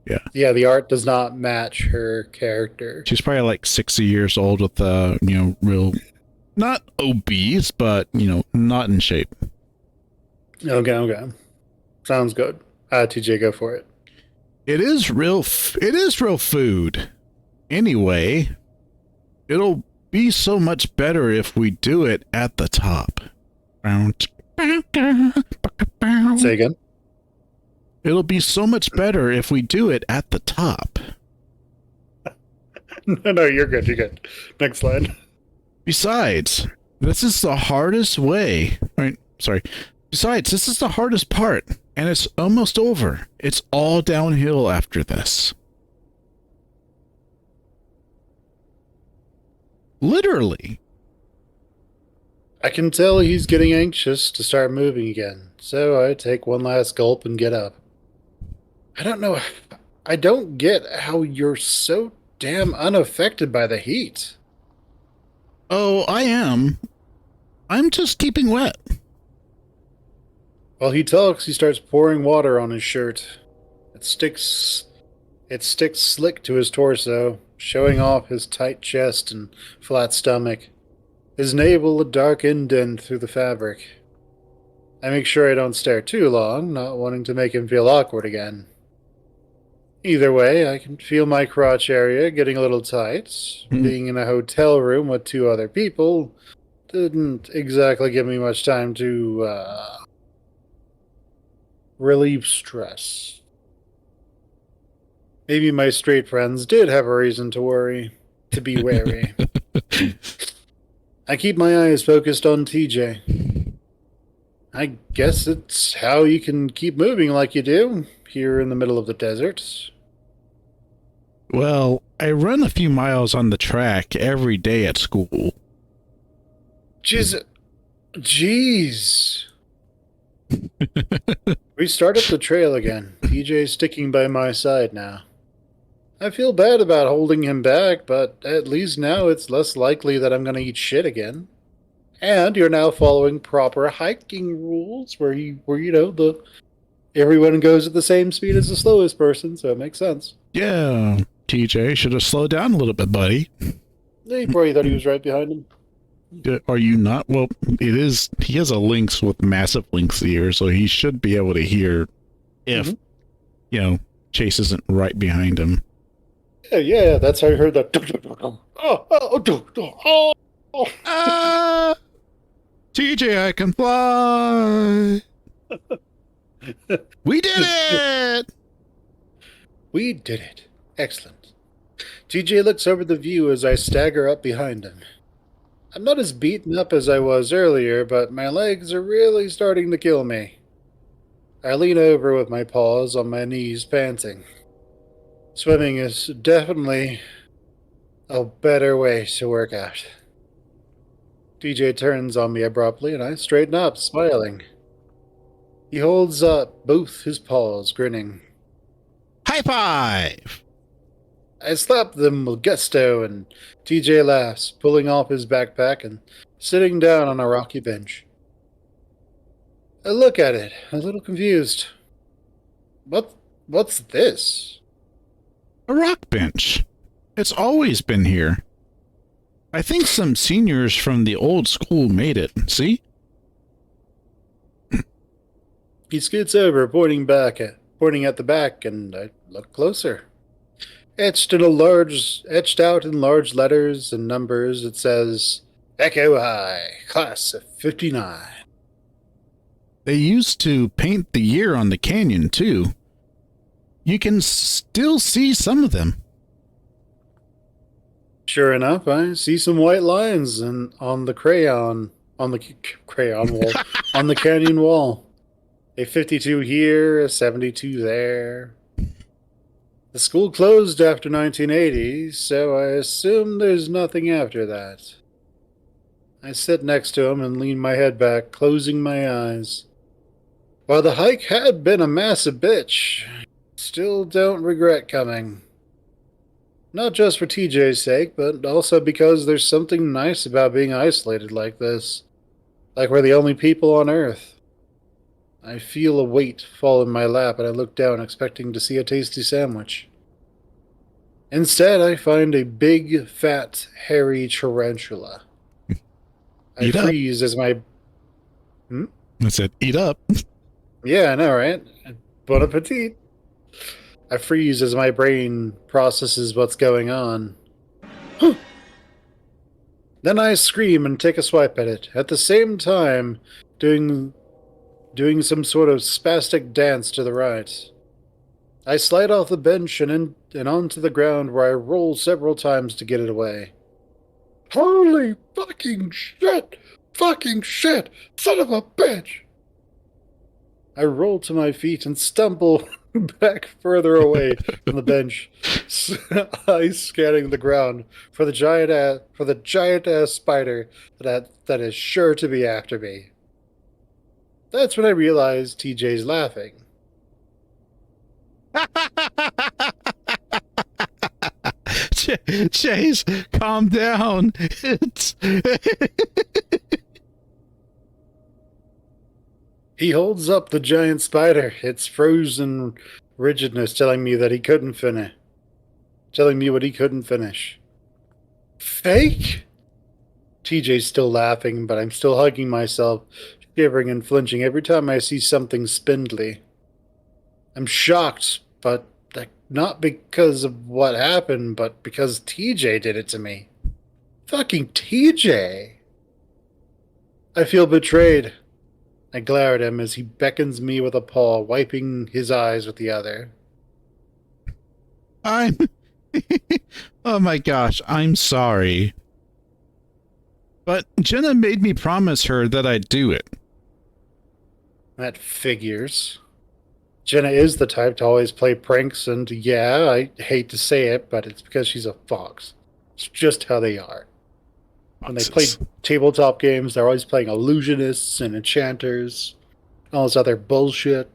Speaker 1: Yeah.
Speaker 2: Yeah, the art does not match her character.
Speaker 1: She's probably like 60 years old with real, not obese, but not in shape.
Speaker 2: Okay. Sounds good. TJ, go for it.
Speaker 1: It is real food. Anyway, it'll be so much better if we do it at the top.
Speaker 2: Say again.
Speaker 1: It'll be so much better if we do it at the top.
Speaker 2: No, you're good. You're good. Next slide.
Speaker 1: Besides, this is the hardest way. Besides, this is the hardest part, and it's almost over. It's all downhill after this. Literally.
Speaker 2: I can tell he's getting anxious to start moving again, so I take one last gulp and get up. I don't know. I don't get how you're so damn unaffected by the heat.
Speaker 1: Oh, I am. I'm just keeping wet.
Speaker 2: While he talks, he starts pouring water on his shirt. It sticks slick to his torso, showing off his tight chest and flat stomach. His navel a dark indent through the fabric. I make sure I don't stare too long, not wanting to make him feel awkward again. Either way, I can feel my crotch area getting a little tight. Being in a hotel room with two other people didn't exactly give me much time to relieve stress. Maybe my straight friends did have a reason to be wary. I keep my eyes focused on TJ. I guess it's how you can keep moving like you do here in the middle of the desert.
Speaker 1: Well, I run a few miles on the track every day at school.
Speaker 2: Jeez. We start up the trail again. TJ's sticking by my side now. I feel bad about holding him back, but at least now it's less likely that I'm going to eat shit again. And you're now following proper hiking rules where everyone goes at the same speed as the slowest person, so it makes sense.
Speaker 1: Yeah, TJ should have slowed down a little bit, buddy.
Speaker 2: He probably thought he was right behind him.
Speaker 1: Are you not? Well, it is. He has a lynx with massive lynx ears, so he should be able to hear if, Chase isn't right behind him.
Speaker 2: Yeah, that's how I heard that.
Speaker 1: TJ, I can fly. We did it!
Speaker 2: We did it. Excellent. TJ looks over the view as I stagger up behind him. I'm not as beaten up as I was earlier, but my legs are really starting to kill me. I lean over with my paws on my knees, panting. Swimming is definitely a better way to work out. TJ turns on me abruptly, and I straighten up, smiling. He holds up both his paws, grinning.
Speaker 1: High five!
Speaker 2: I slap them with gusto, and TJ laughs, pulling off his backpack and sitting down on a rocky bench. I look at it, a little confused. What's this?
Speaker 1: A rock bench. It's always been here. I think some seniors from the old school made it. See?
Speaker 2: He scoots over, pointing at the back, and I look closer. Etched out in large letters and numbers, it says, Echo High, Class of 59.
Speaker 1: They used to paint the year on the canyon, too. You can still see some of them.
Speaker 2: Sure enough, I see some white lines on the crayon wall, on the canyon wall. A 52 here, a 72 there. The school closed after 1980, so I assume there's nothing after that. I sit next to him and lean my head back, closing my eyes. While the hike had been a massive bitch, still don't regret coming. Not just for TJ's sake, but also because there's something nice about being isolated like this. Like we're the only people on Earth. I feel a weight fall in my lap and I look down expecting to see a tasty sandwich. Instead, I find a big, fat, hairy tarantula. I freeze as my...
Speaker 1: I said, eat up.
Speaker 2: Yeah, I know, right? Bon appetit. I freeze as my brain processes what's going on. Then I scream and take a swipe at it, at the same time doing some sort of spastic dance to the right. I slide off the bench and onto the ground where I roll several times to get it away. Holy fucking shit! Fucking shit! Son of a bitch! I roll to my feet and stumble back further away from the bench, eyes scanning the ground for the giant ass spider that is sure to be after me. That's when I realize TJ's laughing.
Speaker 1: Chase, calm down. It's
Speaker 2: He holds up the giant spider, its frozen rigidness telling me what he couldn't finish. Fake? TJ's still laughing, but I'm still hugging myself, shivering and flinching every time I see something spindly. I'm shocked, but not because of what happened, but because TJ did it to me. Fucking TJ! I feel betrayed. I glare at him as he beckons me with a paw, wiping his eyes with the other.
Speaker 1: I'm... Oh my gosh, I'm sorry. But Jenna made me promise her that I'd do it.
Speaker 2: That figures. Jenna is the type to always play pranks, and yeah, I hate to say it, but it's because she's a fox. It's just how they are. When they play tabletop games, they're always playing illusionists and enchanters, all this other bullshit.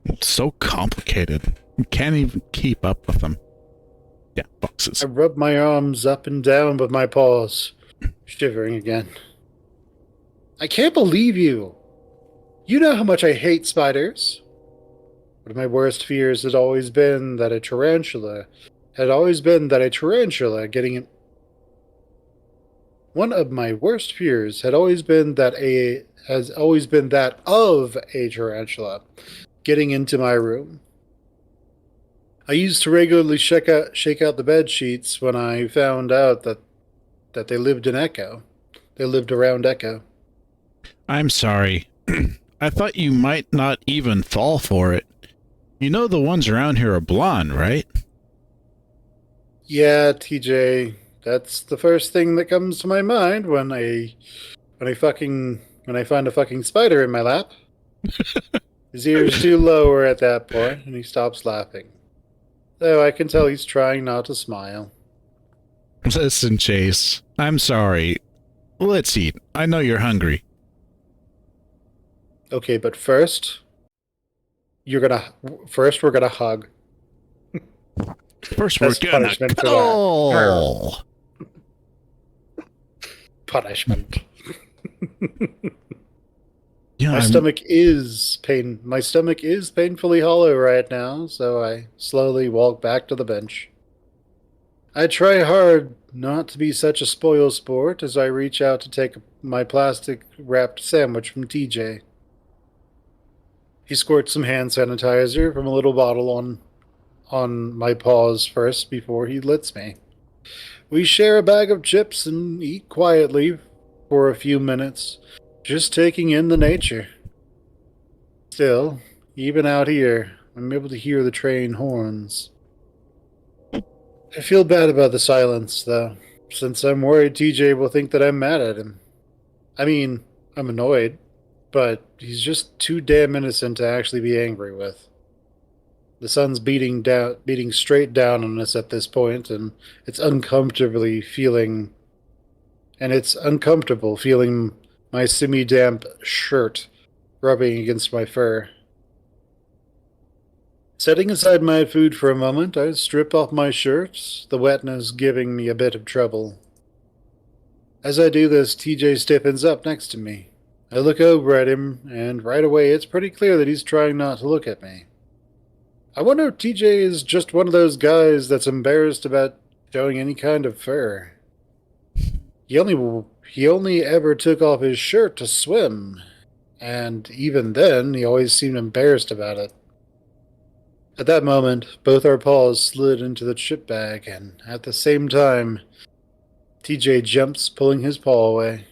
Speaker 1: It's so complicated. You can't even keep up with them. Yeah, foxes.
Speaker 2: I rub my arms up and down with my paws, shivering again. I can't believe you! You know how much I hate spiders. One of my worst fears had always been that a tarantula getting... One of my worst fears had always been that of a tarantula getting into my room. I used to regularly shake out the bed sheets when I found out that they lived in Echo. They lived around Echo.
Speaker 1: I'm sorry. I thought you might not even fall for it. You know the ones around here are blonde, right?
Speaker 2: Yeah, TJ, that's the first thing that comes to my mind when I find a fucking spider in my lap. His ears do lower at that point, and he stops laughing. Though I can tell he's trying not to smile.
Speaker 1: Listen, Chase, I'm sorry. Let's eat. I know you're hungry.
Speaker 2: Okay, but first we're gonna hug.
Speaker 1: First, we're
Speaker 2: That's
Speaker 1: gonna
Speaker 2: punishment for
Speaker 1: cuddle.
Speaker 2: Punishment.
Speaker 1: Yeah,
Speaker 2: My stomach is painfully hollow right now, so I slowly walk back to the bench. I try hard not to be such a spoil sport as I reach out to take my plastic wrapped sandwich from TJ. He squirts some hand sanitizer from a little bottle on my paws first before he lets me. We share a bag of chips and eat quietly for a few minutes, just taking in the nature. Still, even out here, I'm able to hear the train horns. I feel bad about the silence, though, since I'm worried TJ will think that I'm mad at him. I mean, I'm annoyed, but he's just too damn innocent to actually be angry with. The sun's beating straight down on us at this point, and it's uncomfortable feeling my semi-damp shirt rubbing against my fur. Setting aside my food for a moment, I strip off my shirt, the wetness giving me a bit of trouble. As I do this, TJ stiffens up next to me. I look over at him, and right away it's pretty clear that he's trying not to look at me. I wonder if TJ is just one of those guys that's embarrassed about showing any kind of fur. He only ever took off his shirt to swim, and even then he always seemed embarrassed about it. At that moment, both our paws slid into the chip bag, and at the same time, TJ jumps, pulling his paw away.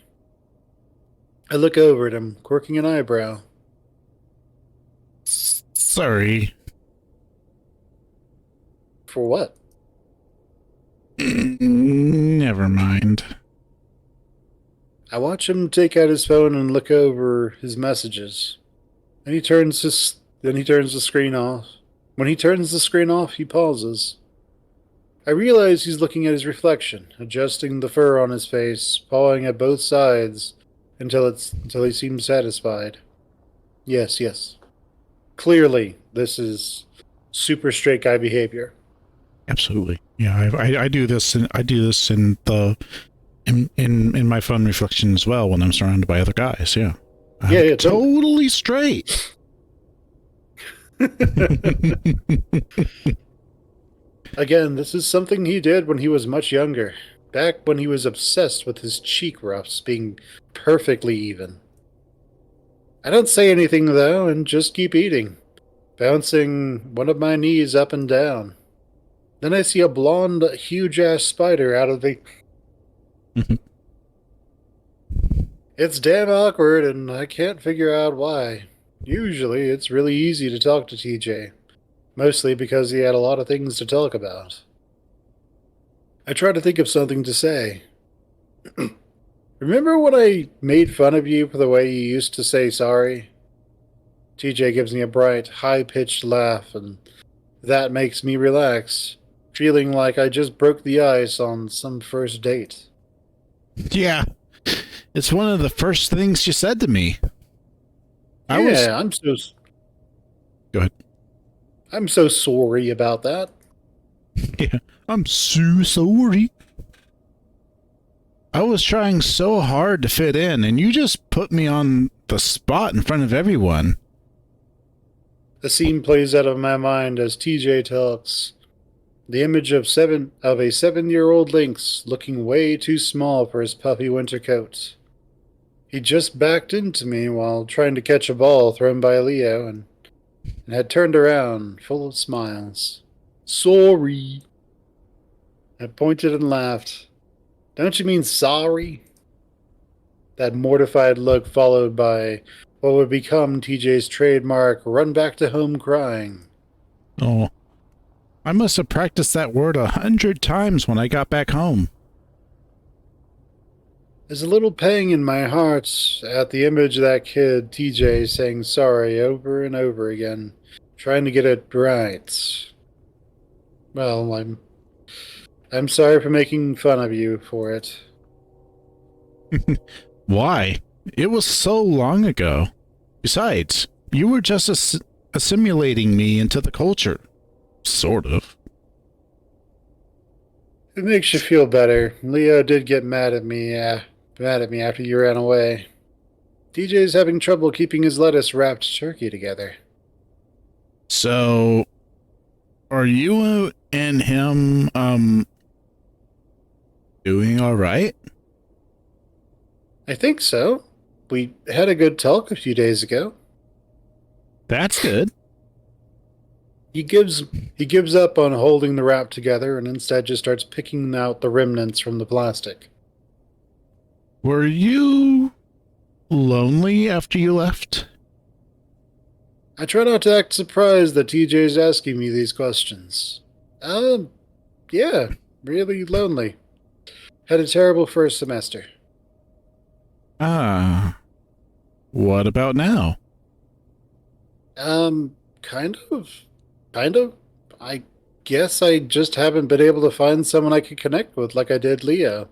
Speaker 2: I look over at him, quirking an eyebrow.
Speaker 1: Sorry.
Speaker 2: For what?
Speaker 1: Never mind.
Speaker 2: I watch him take out his phone and look over his messages. Then he turns the screen off. When he turns the screen off, he pauses. I realize he's looking at his reflection, adjusting the fur on his face, pawing at both sides until he seems satisfied. Yes. Clearly, this is super straight guy behavior.
Speaker 1: Absolutely. Yeah, I do this in my phone reflection as well when I'm surrounded by other guys. Yeah.
Speaker 2: Yeah,
Speaker 1: totally straight.
Speaker 2: Again, this is something he did when he was much younger, back when he was obsessed with his cheek ruffs being perfectly even. I don't say anything, though, and just keep eating, bouncing one of my knees up and down. Then I see a blonde, huge-ass spider out of the... It's damn awkward, and I can't figure out why. Usually, it's really easy to talk to TJ, mostly because he had a lot of things to talk about. I try to think of something to say. Remember when I made fun of you for the way you used to say sorry? TJ gives me a bright, high-pitched laugh, and that makes me relax, feeling like I just broke the ice on some first date.
Speaker 1: Yeah. It's one of the first things you said to me.
Speaker 2: I'm so...
Speaker 1: Go ahead.
Speaker 2: I'm so sorry about that.
Speaker 1: Yeah, I'm so sorry. I was trying so hard to fit in, and you just put me on the spot in front of everyone.
Speaker 2: The scene plays out of my mind as TJ talks. The image of a 7-year-old lynx looking way too small for his puffy winter coat. He just backed into me while trying to catch a ball thrown by Leo and had turned around, full of smiles. Sorry. I pointed and laughed. Don't you mean sorry? That mortified look followed by what would become TJ's trademark run back to home crying.
Speaker 1: Oh, I must have practiced that word 100 times when I got back home.
Speaker 2: There's a little pang in my heart at the image of that kid, TJ, saying sorry over and over again, trying to get it right. Well, I'm sorry for making fun of you for it.
Speaker 1: Why? It was so long ago. Besides, you were just assimilating me into the culture. Sort of.
Speaker 2: It makes you feel better. Leo did get mad at me after you ran away. DJ's having trouble keeping his lettuce wrapped turkey together.
Speaker 1: So, are you and him, doing all right?
Speaker 2: I think so. We had a good talk a few days ago.
Speaker 1: That's good.
Speaker 2: He gives up on holding the wrap together and instead just starts picking out the remnants from the plastic.
Speaker 1: Were you lonely after you left?
Speaker 2: I try not to act surprised that TJ's asking me these questions. Yeah, really lonely. Had a terrible first semester.
Speaker 1: Ah. What about now?
Speaker 2: Kind of. Kind of. I guess I just haven't been able to find someone I could connect with like I did Leo.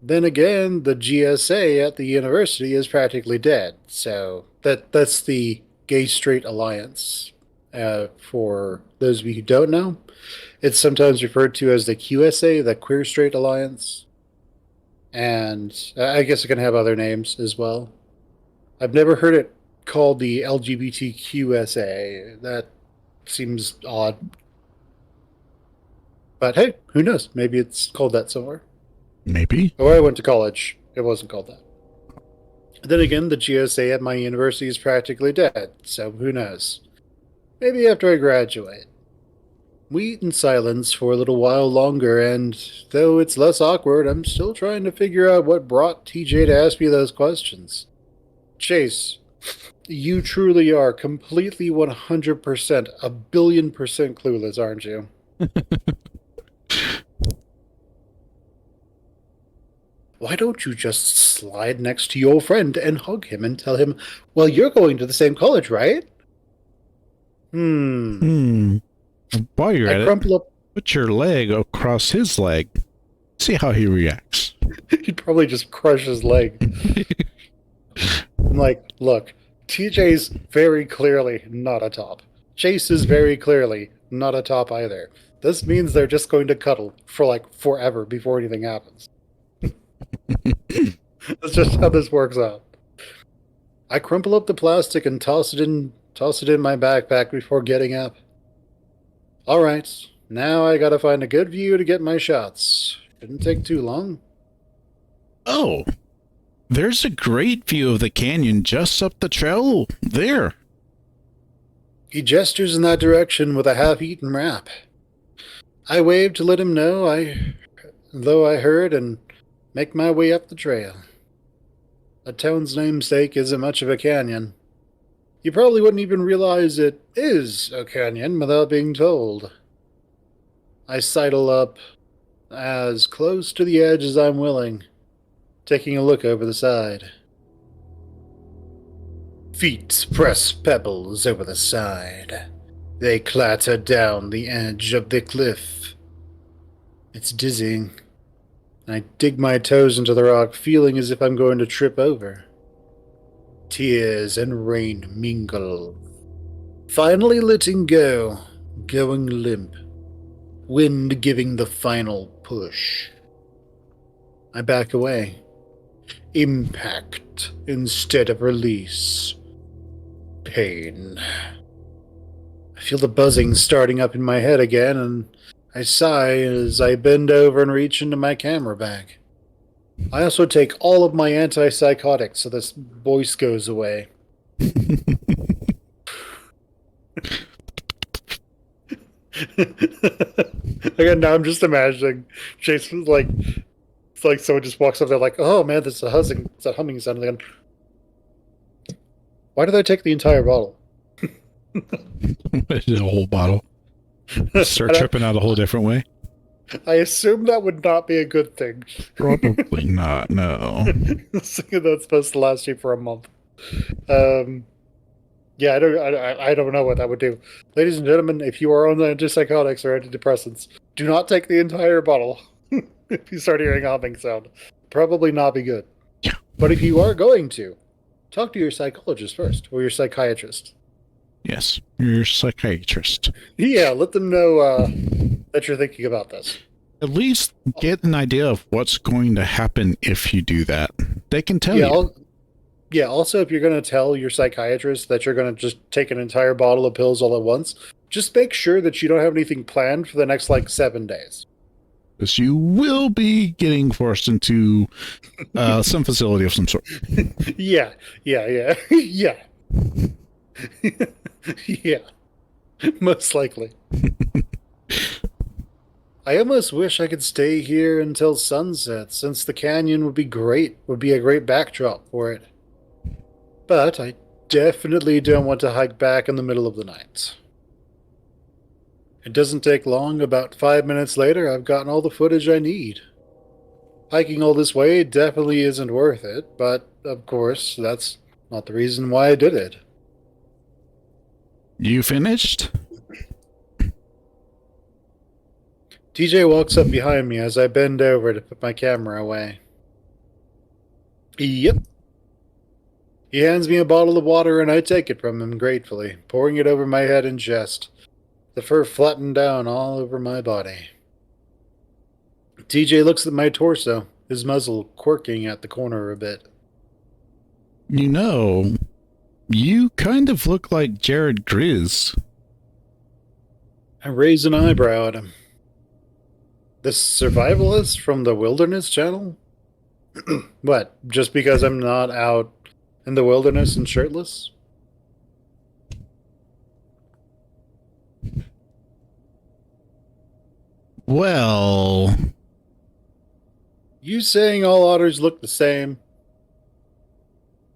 Speaker 2: Then again, the GSA at the university is practically dead. So that's the Gay Straight Alliance. For those of you who don't know, it's sometimes referred to as the QSA, the Queer Straight Alliance. And I guess it can have other names as well. I've never heard it called the LGBTQSA. That seems odd. But hey, who knows? Maybe it's called that somewhere.
Speaker 1: Maybe.
Speaker 2: Where I went to college, it wasn't called that. Then again, the GSA at my university is practically dead, so who knows? Maybe after I graduate. We eat in silence for a little while longer, and though it's less awkward, I'm still trying to figure out what brought TJ to ask me those questions. Chase, you truly are completely 100%, a billion percent clueless, aren't you? Why don't you just slide next to your friend and hug him and tell him, well, you're going to the same college, right?
Speaker 1: While you're at
Speaker 2: crumple
Speaker 1: it,
Speaker 2: up.
Speaker 1: put your leg across his leg. See how he reacts.
Speaker 2: He'd probably just crush his leg. I'm like, look, TJ's very clearly not a top. Chase is very clearly not a top either. This means they're just going to cuddle for like forever before anything happens. That's just how this works out. I crumple up the plastic and toss it in my backpack before getting up. All right, now I gotta find a good view to get my shots. Didn't take too long.
Speaker 1: Oh, there's a great view of the canyon just up the trail there.
Speaker 2: He gestures in that direction with a half-eaten wrap. I wave to let him know I heard and make my way up the trail. A town's namesake isn't much of a canyon. You probably wouldn't even realize it is a canyon without being told. I sidle up as close to the edge as I'm willing, taking a look over the side. Feet press pebbles over the side. They clatter down the edge of the cliff. It's dizzying. I dig my toes into the rock, feeling as if I'm going to trip over. Tears and rain mingle. Finally letting go, going limp. Wind giving the final push. I back away. Impact instead of release. Pain. I feel the buzzing starting up in my head again, and I sigh as I bend over and reach into my camera bag. I also take all of my antipsychotics so this voice goes away. Again, now I'm just imagining Chase was like It's like someone just walks up there like, oh man, there's a humming sound again. Why did I take the entire bottle?
Speaker 1: The whole bottle. Start tripping out a whole different way.
Speaker 2: I assume that would not be a good thing.
Speaker 1: Probably not, no.
Speaker 2: Thinking that's supposed to last you for a month. Yeah, I don't know what that would do. Ladies and gentlemen, if you are on antipsychotics or antidepressants, do not take the entire bottle. If you start hearing a humming sound, probably not be good.
Speaker 1: Yeah.
Speaker 2: But if you are going to, talk to your psychologist first or your psychiatrist.
Speaker 1: Yes, your psychiatrist.
Speaker 2: Yeah, let them know that you're thinking about this.
Speaker 1: At least get an idea of what's going to happen if you do that. They can tell you.
Speaker 2: Yeah, also, if you're going to tell your psychiatrist that you're going to just take an entire bottle of pills all at once, just make sure that you don't have anything planned for the next, 7 days.
Speaker 1: Because you will be getting forced into some facility of some sort.
Speaker 2: Yeah. Yeah. Yeah. Most likely. I almost wish I could stay here until sunset, since the canyon would be a great backdrop for it. But I definitely don't want to hike back in the middle of the night. It doesn't take long. About 5 minutes later, I've gotten all the footage I need. Hiking all this way definitely isn't worth it, but of course, that's not the reason why I did it.
Speaker 1: You finished?
Speaker 2: TJ walks up behind me as I bend over to put my camera away. Yep. He hands me a bottle of water and I take it from him gratefully, pouring it over my head in jest. The fur flattened down all over my body. TJ looks at my torso, his muzzle quirking at the corner a bit.
Speaker 1: You know, you kind of look like Jared Grizz.
Speaker 2: I raise an eyebrow at him. The survivalist from the Wilderness Channel? What, just because I'm not out in the wilderness and shirtless?
Speaker 1: Well...
Speaker 2: You saying all otters look the same?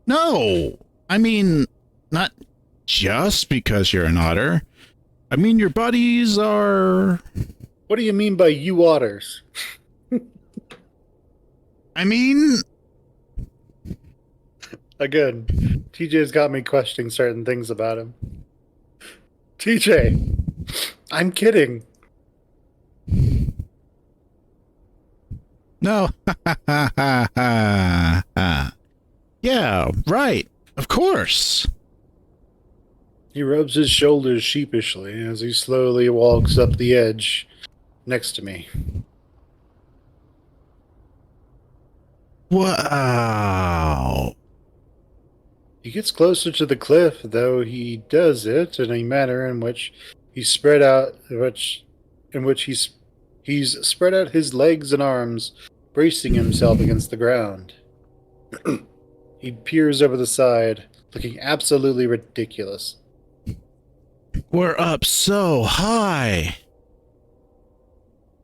Speaker 1: No! I mean, not just because you're an otter. I mean, your bodies are...
Speaker 2: What do you mean by you otters?
Speaker 1: I mean...
Speaker 2: Again, TJ's got me questioning certain things about him. TJ, I'm kidding.
Speaker 1: No. Yeah, right. Of course.
Speaker 2: He rubs his shoulders sheepishly as he slowly walks up the edge next to me.
Speaker 1: Wow.
Speaker 2: He gets closer to the cliff, though he does it in a manner in which he's spread out he's spread out his legs and arms, bracing himself against the ground. He peers over the side, looking absolutely ridiculous.
Speaker 1: We're up so high.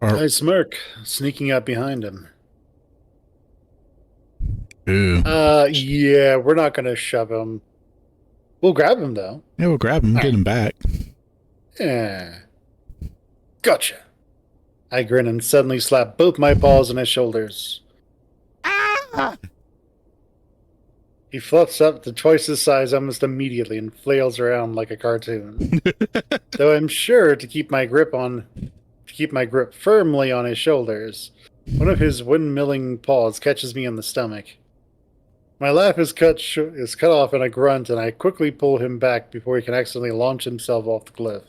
Speaker 2: I smirk, sneaking up behind him.
Speaker 1: Ooh.
Speaker 2: Yeah, we're not gonna shove him. We'll grab him, though.
Speaker 1: Yeah, we'll grab him, get him back.
Speaker 2: Yeah. Gotcha. I grin and suddenly slap both my paws on his shoulders.
Speaker 1: Ah!
Speaker 2: He fluffs up to twice his size almost immediately and flails around like a cartoon. Though I'm sure to keep my grip firmly on his shoulders, one of his windmilling paws catches me in the stomach. My laugh is cut off in a grunt, and I quickly pull him back before he can accidentally launch himself off the cliff.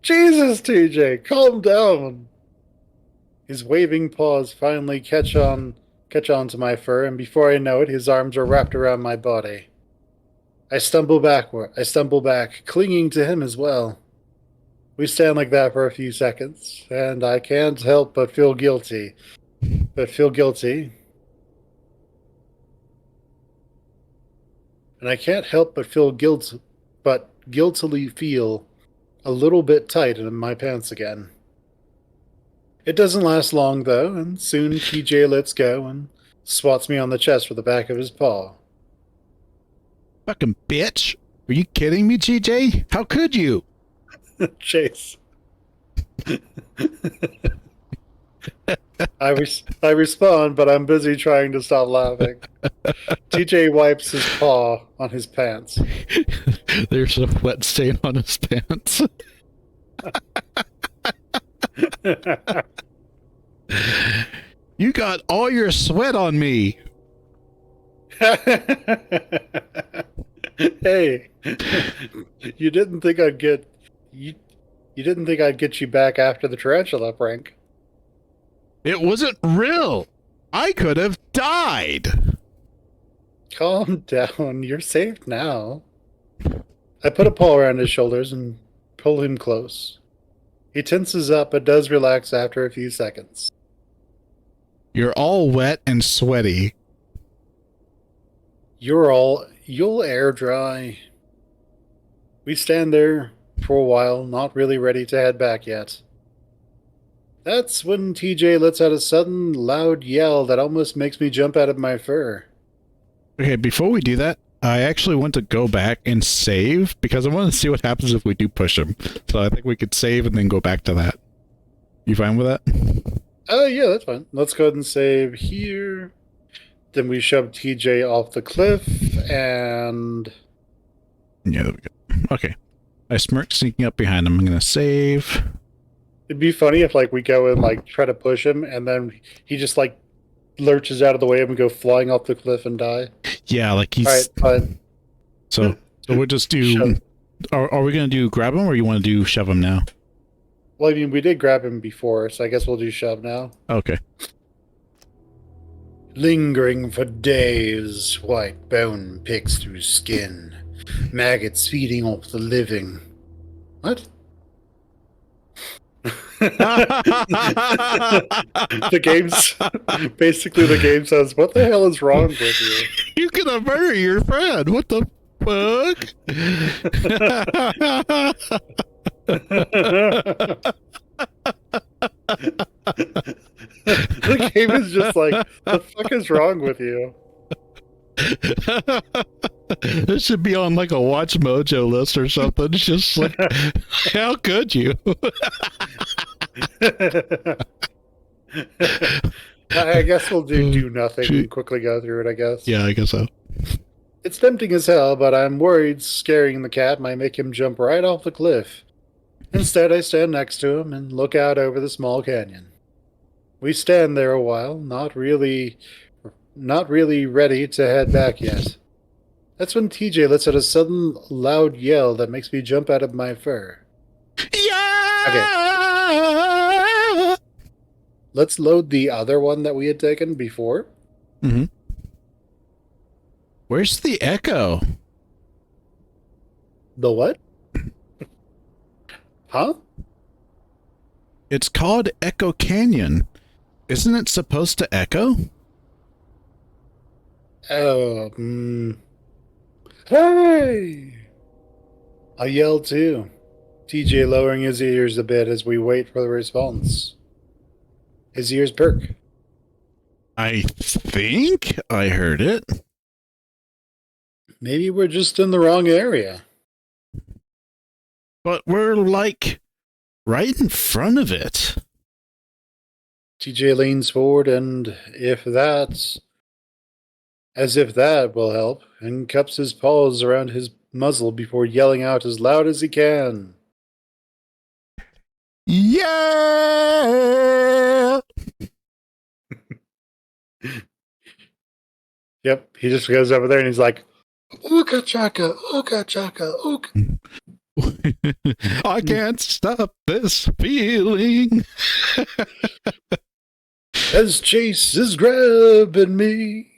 Speaker 2: Jesus, TJ, calm down. His waving paws finally catch on to my fur, and before I know it, his arms are wrapped around my body. I stumble back, clinging to him as well. We stand like that for a few seconds, and I can't help but feel guilty. And I can't help but guiltily feel a little bit tight in my pants again. It doesn't last long, though, and soon TJ lets go and swats me on the chest with the back of his paw.
Speaker 1: Fucking bitch. Are you kidding me, GJ? How could you?
Speaker 2: Chase. I respond, but I'm busy trying to stop laughing. TJ wipes his paw on his pants.
Speaker 1: There's a wet stain on his pants. You got all your sweat on me.
Speaker 2: Hey, you didn't think I'd get you didn't think I'd get you back after the tarantula prank.
Speaker 1: It wasn't real. I could have died.
Speaker 2: Calm down. You're safe now. I put a paw around his shoulders and pull him close. He tenses up but does relax after a few seconds.
Speaker 1: You're all wet and sweaty.
Speaker 2: You'll air dry. We stand there for a while, not really ready to head back yet. That's when TJ lets out a sudden, loud yell that almost makes me jump out of my fur.
Speaker 1: Okay, before we do that, I actually want to go back and save because I want to see what happens if we do push him. So I think we could save and then go back to that. You fine with that?
Speaker 2: Oh, yeah, that's fine. Let's go ahead and save here. Then we shove TJ off the cliff, and...
Speaker 1: Yeah, there we go. Okay. I smirk sneaking up behind him. I'm going to save.
Speaker 2: It'd be funny if, like, we go and, like, try to push him, and then he just, like, lurches out of the way and we go flying off the cliff and die.
Speaker 1: Yeah, like he's...
Speaker 2: All right, fine.
Speaker 1: So we'll just do... Are we going to do grab him or you want to do shove him now?
Speaker 2: Well, I mean, we did grab him before, so I guess we'll do shove now.
Speaker 1: Okay.
Speaker 2: Lingering for days, white bone picks through skin. Maggots feeding off the living. What? The game's... Basically, the game says, what the hell is wrong with you?
Speaker 1: You could have murdered your friend. What the fuck?
Speaker 2: The game is just like, the fuck is wrong with you?
Speaker 1: This should be on like a Watch Mojo list or something. It's just like, how could you?
Speaker 2: I guess we'll do nothing and quickly go through it, I guess.
Speaker 1: Yeah, I guess so.
Speaker 2: It's tempting as hell, but I'm worried scaring the cat might make him jump right off the cliff. Instead, I stand next to him and look out over the small canyon. We stand there a while, not really ready to head back yet. That's when TJ lets out a sudden loud yell that makes me jump out of my fur.
Speaker 1: Yeah!
Speaker 2: Okay. Let's load the other one that we had taken before.
Speaker 1: Mm-hmm. Where's the echo?
Speaker 2: The what? Huh?
Speaker 1: It's called Echo Canyon. Isn't it supposed to echo?
Speaker 2: Oh, Hey! I yell too. TJ lowering his ears a bit as we wait for the response. His ears perk.
Speaker 1: I think I heard it.
Speaker 2: Maybe we're just in the wrong area.
Speaker 1: But we're like right in front of it.
Speaker 2: TJ leans forward and as if that will help, and cups his paws around his muzzle before yelling out as loud as he can.
Speaker 1: Yeah!
Speaker 2: Yep, he just goes over there and he's like, Ooka chaka, ooka chaka, ooka.
Speaker 1: I can't stop this feeling.
Speaker 2: As Chase is grabbing me.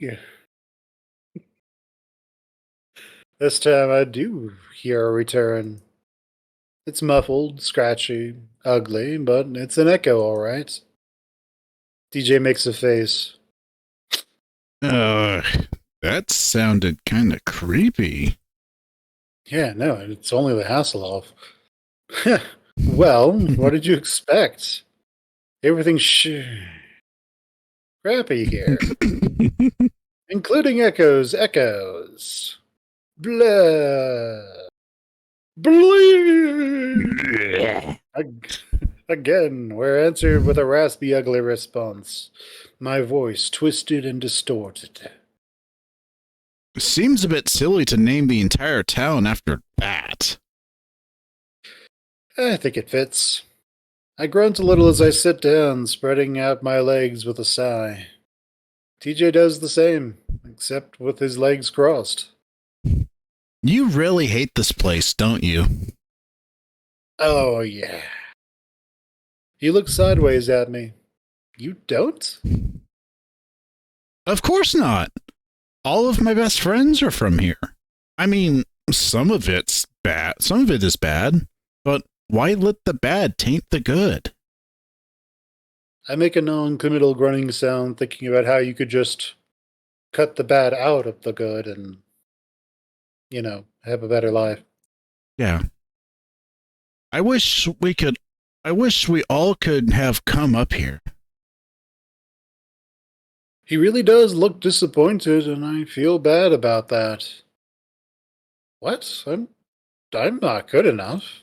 Speaker 2: This time I do hear a return. It's muffled, scratchy, ugly, but it's an echo, all right. DJ makes a face.
Speaker 1: That sounded kind of creepy.
Speaker 2: Yeah, no, it's only the Hasselhoff. Well, what did you expect? Everything's crappy here. Including echoes. Blah. Bleed. Again, we're answered with a raspy, ugly response. My voice twisted and distorted.
Speaker 1: Seems a bit silly to name the entire town after that.
Speaker 2: I think it fits. I grunt a little as I sit down, spreading out my legs with a sigh. TJ does the same, except with his legs crossed.
Speaker 1: You really hate this place, don't you?
Speaker 2: Oh, yeah. He looks sideways at me. You don't?
Speaker 1: Of course not. All of my best friends are from here. I mean, some of it's bad. Some of it is bad. But why let the bad taint the good?
Speaker 2: I make a non-committal grunting sound, thinking about how you could just cut the bad out of the good and, have a better life.
Speaker 1: Yeah. I wish we all could have come up here.
Speaker 2: He really does look disappointed, and I feel bad about that. What? I'm not good enough.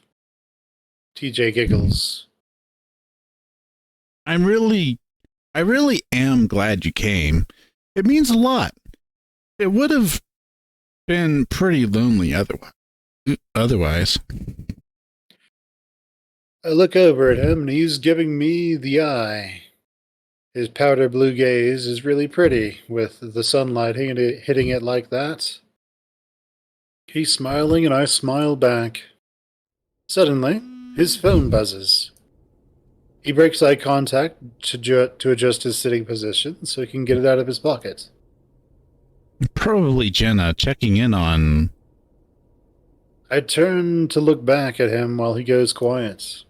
Speaker 2: TJ giggles.
Speaker 1: I really am glad you came. It means a lot. It would have been pretty lonely otherwise.
Speaker 2: I look over at him, and he's giving me the eye. His powder blue gaze is really pretty, with the sunlight hitting it like that. He's smiling, and I smile back. Suddenly, his phone buzzes. He breaks eye contact to adjust his sitting position so he can get it out of his pocket.
Speaker 1: Probably Jenna checking in on...
Speaker 2: I turn to look back at him while he goes quiet.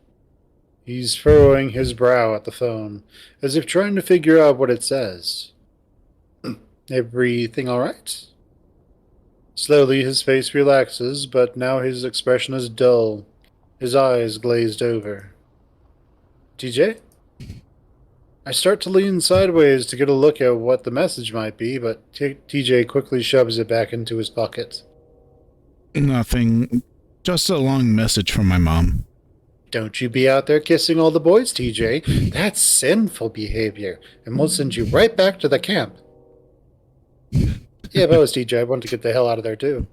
Speaker 2: He's furrowing his brow at the phone, as if trying to figure out what it says. Everything all right? Slowly his face relaxes, but now his expression is dull, his eyes glazed over. TJ? I start to lean sideways to get a look at what the message might be, but TJ quickly shoves it back into his pocket.
Speaker 1: Nothing. Just a long message from my mom.
Speaker 2: Don't you be out there kissing all the boys, TJ. That's sinful behavior, and we'll send you right back to the camp. Yeah, if I was TJ, I'd want to get the hell out of there, too.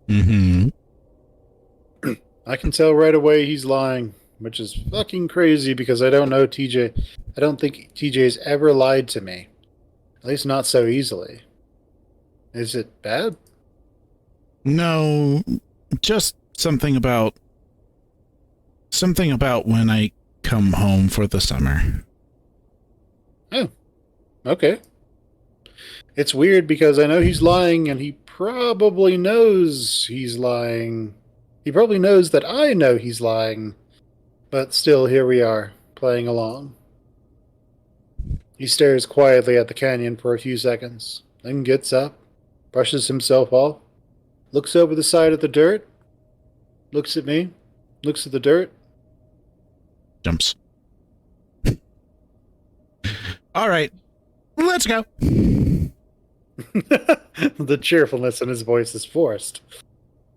Speaker 1: Mm-hmm.
Speaker 2: I can tell right away he's lying, which is fucking crazy because I don't know TJ. I don't think TJ's ever lied to me. At least not so easily. Is it bad?
Speaker 1: No, just something about when I come home for the summer.
Speaker 2: Oh, okay. It's weird because I know he's lying, and he probably knows he's lying. He probably knows that I know he's lying. But still, here we are, playing along. He stares quietly at the canyon for a few seconds, then gets up, brushes himself off, looks over the side at the dirt, looks at me, looks at the dirt.
Speaker 1: Jumps. All right, let's go.
Speaker 2: The cheerfulness in his voice is forced.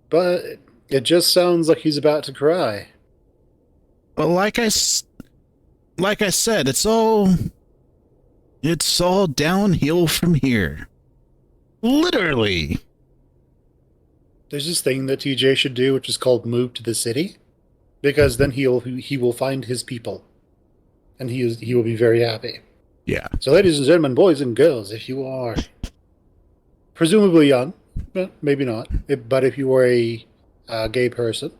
Speaker 2: But it just sounds like he's about to cry.
Speaker 1: Well, like I said, it's all downhill from here. Literally.
Speaker 2: There's this thing that TJ should do, which is called move to the city, because then he will find his people, and he will be very happy.
Speaker 1: Yeah.
Speaker 2: So, ladies and gentlemen, boys and girls, if you are presumably young, maybe not, but if you are a gay person,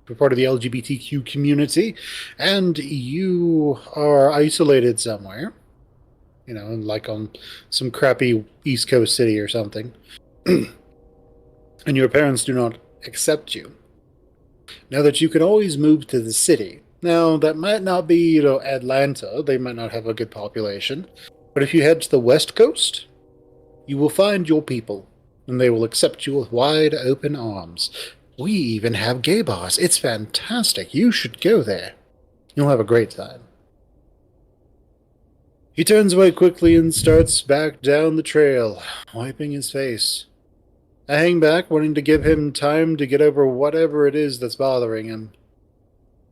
Speaker 2: you're part of the LGBTQ community, and you are isolated somewhere, like on some crappy East Coast city or something, and your parents do not accept you, know that you can always move to the city. Now, that might not be, Atlanta. They might not have a good population. But if you head to the West Coast, you will find your people, and they will accept you with wide open arms. We even have gay bars. It's fantastic. You should go there. You'll have a great time. He turns away quickly and starts back down the trail, wiping his face. I hang back, wanting to give him time to get over whatever it is that's bothering him.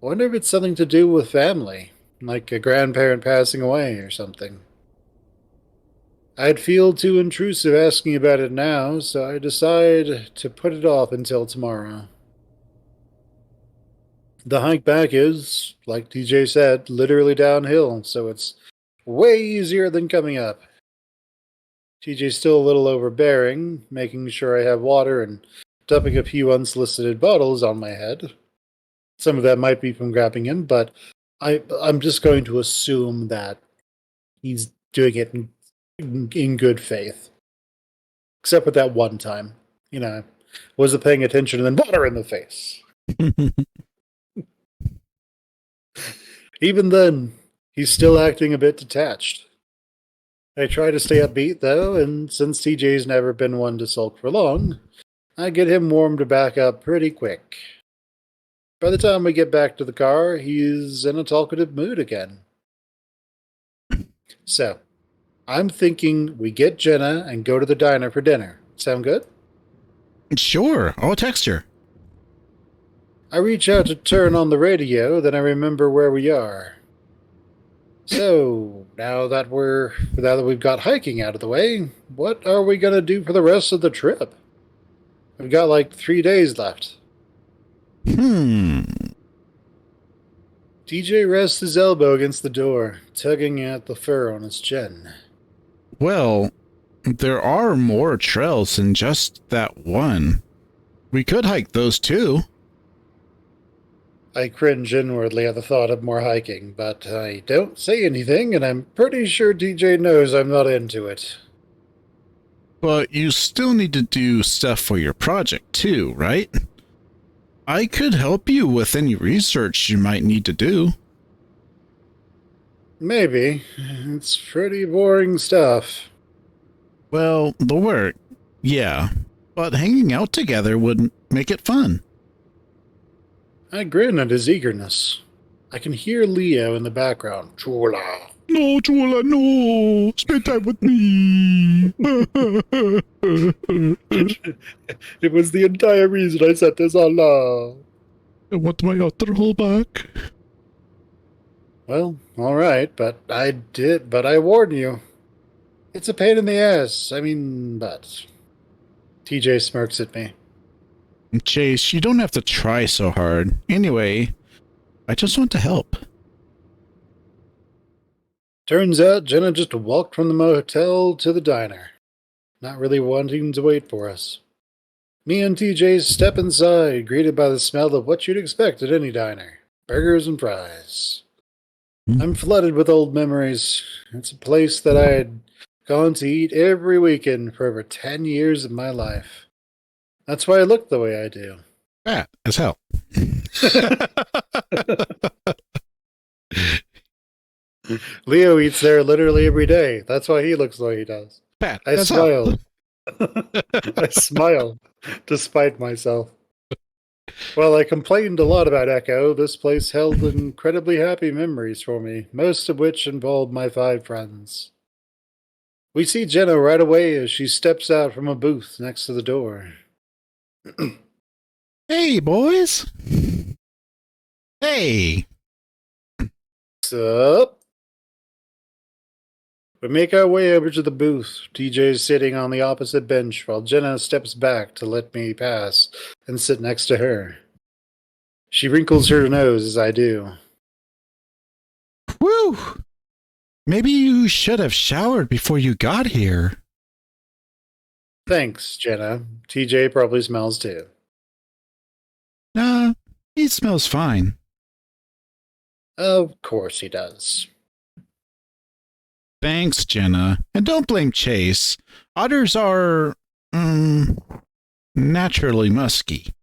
Speaker 2: I wonder if it's something to do with family, like a grandparent passing away or something. I'd feel too intrusive asking about it now, so I decide to put it off until tomorrow. The hike back is, like TJ said, literally downhill, so it's way easier than coming up. TJ's still a little overbearing, making sure I have water and dumping a few unsolicited bottles on my head. Some of that might be from grabbing him, but I'm just going to assume that he's doing it in good faith. Except for that one time. Wasn't paying attention and then water in the face. Even then, he's still acting a bit detached. I try to stay upbeat, though, and since TJ's never been one to sulk for long, I get him warmed back up pretty quick. By the time we get back to the car, he's in a talkative mood again. So, I'm thinking we get Jenna and go to the diner for dinner. Sound good?
Speaker 1: Sure, I'll text her.
Speaker 2: I reach out to turn on the radio, then I remember where we are. So, now that we've got hiking out of the way, what are we gonna do for the rest of the trip? We've got like 3 days left. TJ rests his elbow against the door, tugging at the fur on his chin.
Speaker 1: Well, there are more trails than just that one. We could hike those too.
Speaker 2: I cringe inwardly at the thought of more hiking, but I don't say anything, and I'm pretty sure TJ knows I'm not into it.
Speaker 1: But you still need to do stuff for your project too, right? I could help you with any research you might need to do.
Speaker 2: Maybe. It's pretty boring stuff.
Speaker 1: Well, the work, yeah. But hanging out together would make it fun.
Speaker 2: I grin at his eagerness. I can hear Leo in the background. Chula.
Speaker 1: No, Chula, no. Spend time with me.
Speaker 2: It was the entire reason I set this all up.
Speaker 1: I want my other hole back.
Speaker 2: Well, alright, but I warn you. It's a pain in the ass. But... TJ smirks at me.
Speaker 1: Chase, you don't have to try so hard. Anyway, I just want to help.
Speaker 2: Turns out Jenna just walked from the motel to the diner, not really wanting to wait for us. Me and TJ step inside, greeted by the smell of what you'd expect at any diner. Burgers and fries. I'm flooded with old memories. It's a place that I had gone to eat every weekend for over 10 years of my life. That's why I look the way I do.
Speaker 1: Fat as hell.
Speaker 2: Leo eats there literally every day. That's why he looks the way he does.
Speaker 1: Fat
Speaker 2: I
Speaker 1: as
Speaker 2: smile.
Speaker 1: hell.
Speaker 2: I smile, despite myself. While I complained a lot about Echo, this place held incredibly happy memories for me, most of which involved my 5 friends. We see Jenna right away as she steps out from a booth next to the door.
Speaker 1: Hey, boys. Hey.
Speaker 2: What's up? We make our way over to the booth. TJ's sitting on the opposite bench while Jenna steps back to let me pass and sit next to her. She wrinkles her nose as I do.
Speaker 1: Whew. Maybe you should have showered before you got here.
Speaker 2: Thanks, Jenna. TJ probably smells too.
Speaker 1: Nah, he smells fine.
Speaker 2: Of course he does.
Speaker 1: Thanks, Jenna. And don't blame Chase. Otters are, naturally musky.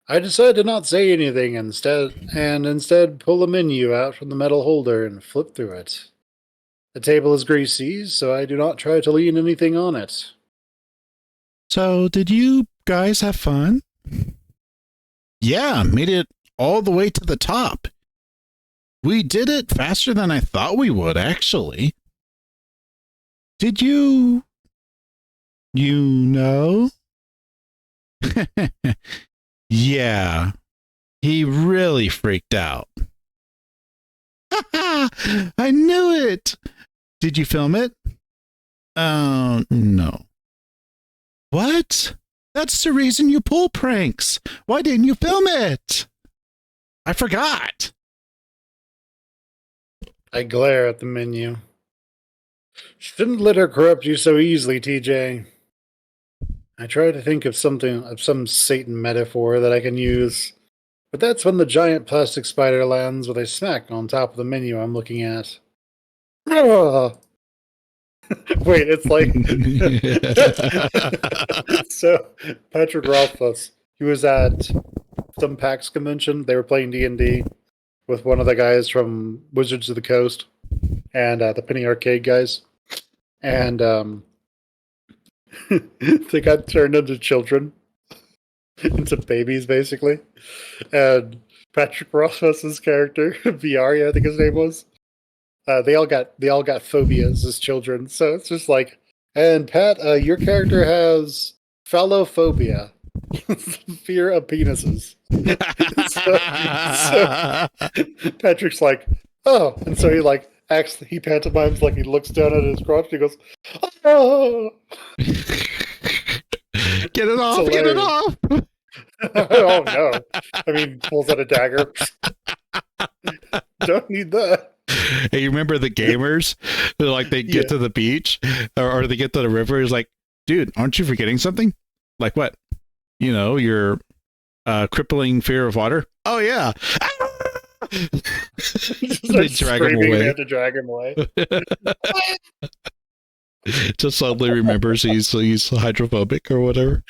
Speaker 2: I decide to not say anything instead pull a menu out from the metal holder and flip through it. The table is greasy, so I do not try to lean anything on it.
Speaker 1: So, did you guys have fun? Yeah, made it all the way to the top. We did it faster than I thought we would, actually. Did you... You know? Yeah, he really freaked out. I knew it! Did you film it? Oh, no. What? That's the reason you pull pranks. Why didn't you film it? I forgot.
Speaker 2: I glare at the menu. Shouldn't let her corrupt you so easily, TJ. I try to think of some Satan metaphor that I can use, but that's when the giant plastic spider lands with a smack on top of the menu I'm looking at. Ah! Wait, it's like so. Patrick Rothfuss, he was at some PAX convention. They were playing D&D with one of the guys from Wizards of the Coast and the Penny Arcade guys, and they got turned into children, into babies, basically. And Patrick Rothfuss's character, Viari, I think his name was. They all got phobias as children, so it's just like, and Pat, your character has phallophobia, fear of penises. so Patrick's like, oh, and so he like acts, he pantomimes like he looks down at his crotch and he goes, oh.
Speaker 1: Get it off! Get it off!
Speaker 2: Oh no! I mean, pulls out a dagger. Don't need that.
Speaker 1: Hey, you remember the gamers? Like they get to the beach or they get to the river. It's like, dude, aren't you forgetting something? Like what? You know, your crippling fear of water. Oh yeah. They drag him away.
Speaker 2: They have to drag him away.
Speaker 1: Just suddenly remembers he's hydrophobic or whatever.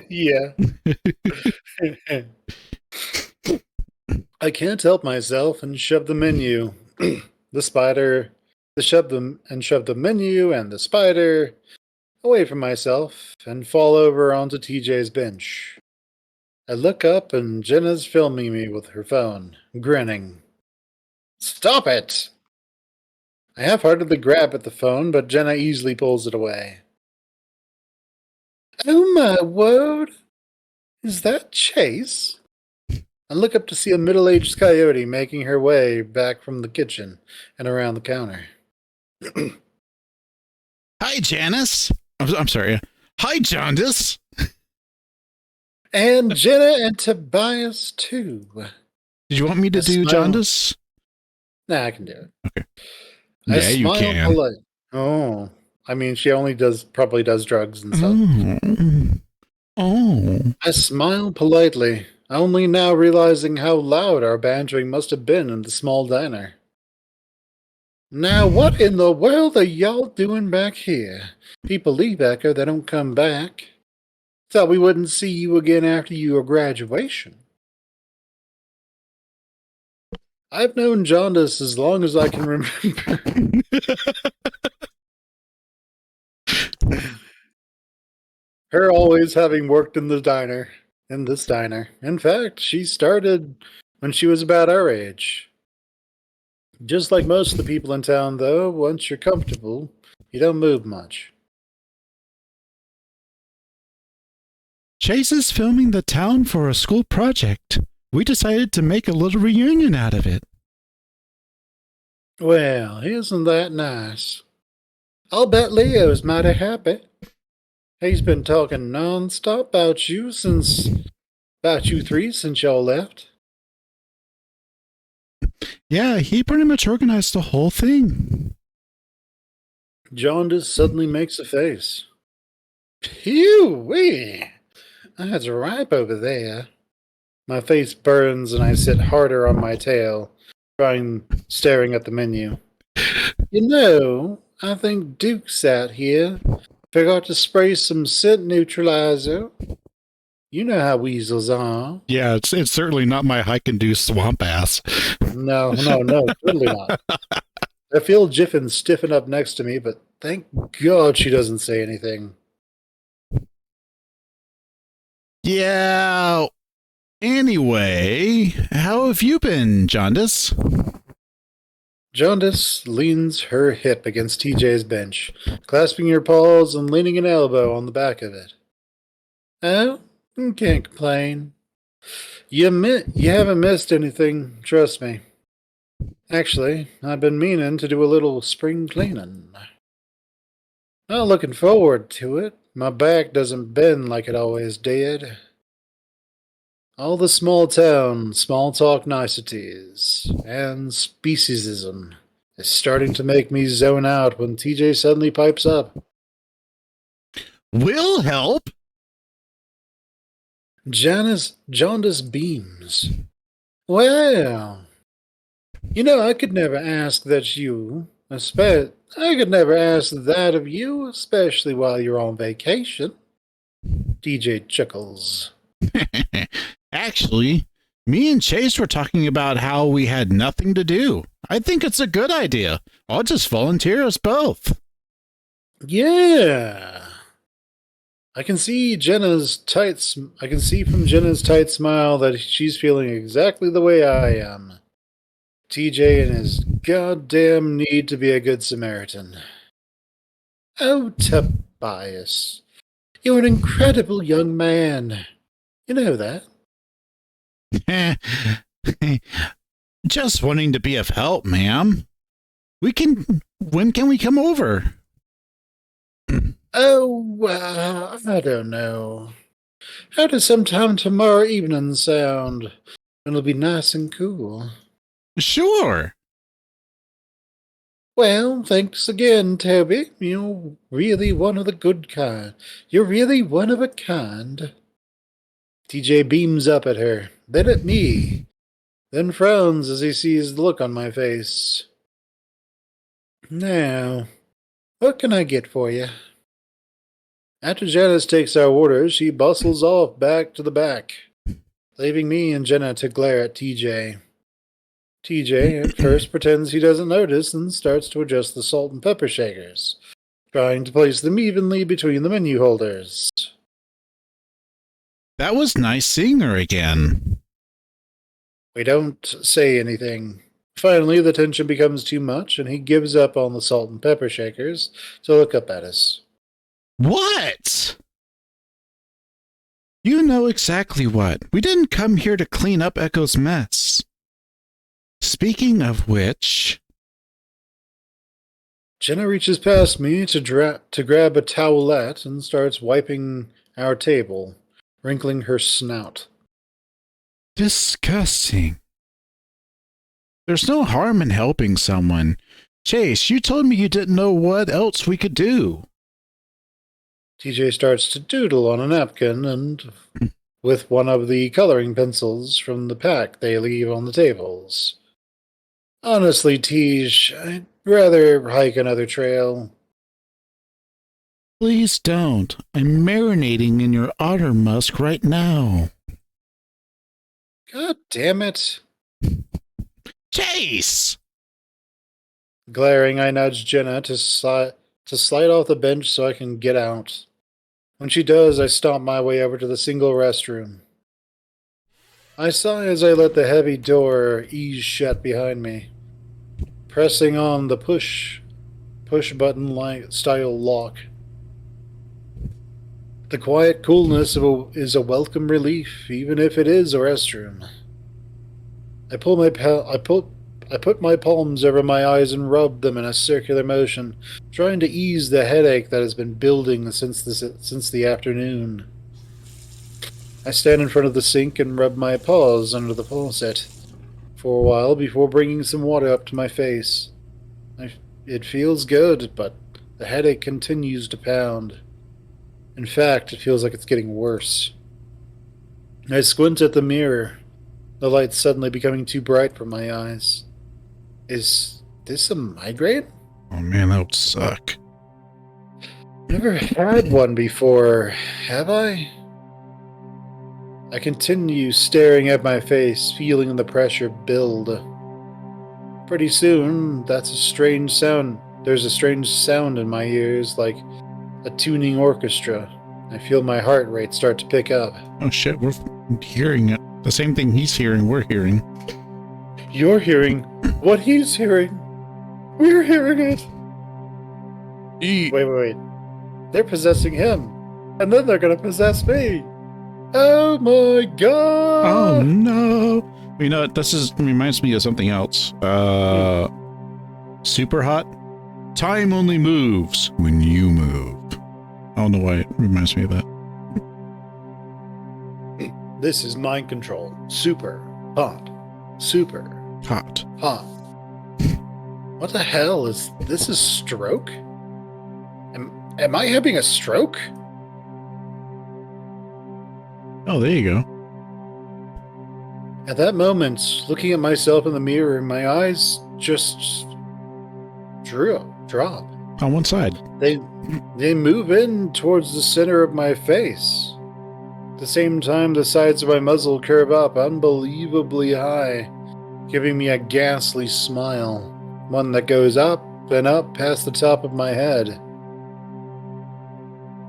Speaker 2: Yeah. I can't help myself and shove the menu, the spider, shove the menu and the spider away from myself and fall over onto TJ's bench. I look up and Jenna's filming me with her phone, grinning. Stop it! I half-heartedly grab at the phone, but Jenna easily pulls it away. Oh my word! Is that Chase? I look up to see a middle-aged coyote making her way back from the kitchen and around the counter.
Speaker 1: Hi, Janice. I'm sorry. Hi, Jaundice.
Speaker 2: And Jenna and Tobias, too.
Speaker 1: Did you want me to do Jaundice?
Speaker 2: Nah, I can do it.
Speaker 1: Okay.
Speaker 2: Yeah, you can. Oh, I mean, she only probably does drugs and stuff.
Speaker 1: Oh.
Speaker 2: I smile politely, only now realizing how loud our bantering must have been in the small diner. Now, what in the world are y'all doing back here? People leave Echo, they don't come back. Thought we wouldn't see you again after your graduation. I've known Jaundice as long as I can remember. Her always having worked in this diner. In fact, she started when she was about our age. Just like most of the people in town, though, once you're comfortable, you don't move much.
Speaker 1: Chase is filming the town for a school project. We decided to make a little reunion out of it.
Speaker 2: Well, isn't that nice? I'll bet Leo's mighty happy. He's been talking non-stop about you three since y'all left.
Speaker 1: Yeah, he pretty much organized the whole thing.
Speaker 2: Jaundice suddenly makes a face. Phew-wee! That's ripe over there. My face burns and I sit harder on my tail, staring at the menu. You know, I think Duke sat here. Forgot to spray some scent neutralizer. You know how weasels are.
Speaker 1: Yeah, it's certainly not my hike-induced swamp ass.
Speaker 2: No, totally not. I feel Jiffin stiffen up next to me, but thank God she doesn't say anything.
Speaker 1: Yeah. Anyway, how have you been, Jaundice?
Speaker 2: Jaundice leans her hip against TJ's bench, clasping her paws and leaning an elbow on the back of it. Oh, can't complain. You haven't missed anything, trust me. Actually, I've been meaning to do a little spring cleaning. Not looking forward to it. My back doesn't bend like it always did. All the small town, small talk niceties, and speciesism is starting to make me zone out when TJ suddenly pipes up.
Speaker 1: Will help.
Speaker 2: Jaundice beams. Well, I could never ask that of you, especially while you're on vacation. TJ chuckles.
Speaker 1: Actually, me and Chase were talking about how we had nothing to do. I think it's a good idea. I'll just volunteer us both.
Speaker 2: Yeah. I can see from Jenna's tight smile that she's feeling exactly the way I am. TJ and his goddamn need to be a good Samaritan. Oh, Tobias. You're an incredible young man. You know that.
Speaker 1: Just wanting to be of help, ma'am. When can we come over?
Speaker 2: Oh, I don't know. How does sometime tomorrow evening sound? It'll be nice and cool.
Speaker 1: Sure.
Speaker 2: Well, thanks again, Toby. You're really one of the good kind. You're really one of a kind. TJ beams up at her, then at me, then frowns as he sees the look on my face. Now, what can I get for you? After Janice takes our orders, she bustles off back to the back, leaving me and Jenna to glare at TJ. TJ at first pretends he doesn't notice and starts to adjust the salt and pepper shakers, trying to place them evenly between the menu holders.
Speaker 1: That was nice seeing her again.
Speaker 2: We don't say anything. Finally, the tension becomes too much, and he gives up on the salt and pepper shakers to look up at us.
Speaker 1: What? You know exactly what. We didn't come here to clean up Echo's mess. Speaking of which...
Speaker 2: Jenna reaches past me to grab a towelette and starts wiping our table, wrinkling her snout.
Speaker 1: Disgusting. There's no harm in helping someone. Chase, you told me you didn't know what else we could do.
Speaker 2: TJ starts to doodle on a napkin and with one of the coloring pencils from the pack they leave on the tables. Honestly, Teej, I'd rather hike another trail.
Speaker 1: Please don't. I'm marinating in your otter musk right now.
Speaker 2: God damn it.
Speaker 1: Chase!
Speaker 2: Glaring, I nudge Jenna to slide off the bench so I can get out. When she does, I stomp my way over to the single restroom. I sigh as I let the heavy door ease shut behind me, pressing on the push button style lock. The quiet coolness is a welcome relief, even if it is a restroom. I put my palms over my eyes and rub them in a circular motion, trying to ease the headache that has been building since the afternoon. I stand in front of the sink and rub my paws under the faucet for a while before bringing some water up to my face. It feels good, but the headache continues to pound. In fact, it feels like it's getting worse. I squint at the mirror, the light suddenly becoming too bright for my eyes. Is this a migraine?
Speaker 1: Oh man, that would suck.
Speaker 2: Never had one before, have I? I continue staring at my face, feeling the pressure build. Pretty soon, there's a strange sound in my ears, like a tuning orchestra. I feel my heart rate start to pick up.
Speaker 1: Oh shit, we're hearing it. The same thing he's hearing, we're hearing.
Speaker 2: You're hearing what he's hearing. We're hearing it!
Speaker 1: Eat.
Speaker 2: Wait. They're possessing him. And then they're gonna possess me. Oh my god!
Speaker 1: Oh no! You know, this reminds me of something else. Super hot. Time only moves when you move. I don't know why it reminds me of that.
Speaker 2: This is mind control. Super hot. Super
Speaker 1: Hot.
Speaker 2: hot. What the hell is this? Is stroke? Am I having a stroke?
Speaker 1: Oh, there you go.
Speaker 2: At that moment, looking at myself in the mirror, my eyes just drop.
Speaker 1: On one side.
Speaker 2: They move in towards the center of my face. At the same time, the sides of my muzzle curve up unbelievably high, giving me a ghastly smile, one that goes up and up past the top of my head.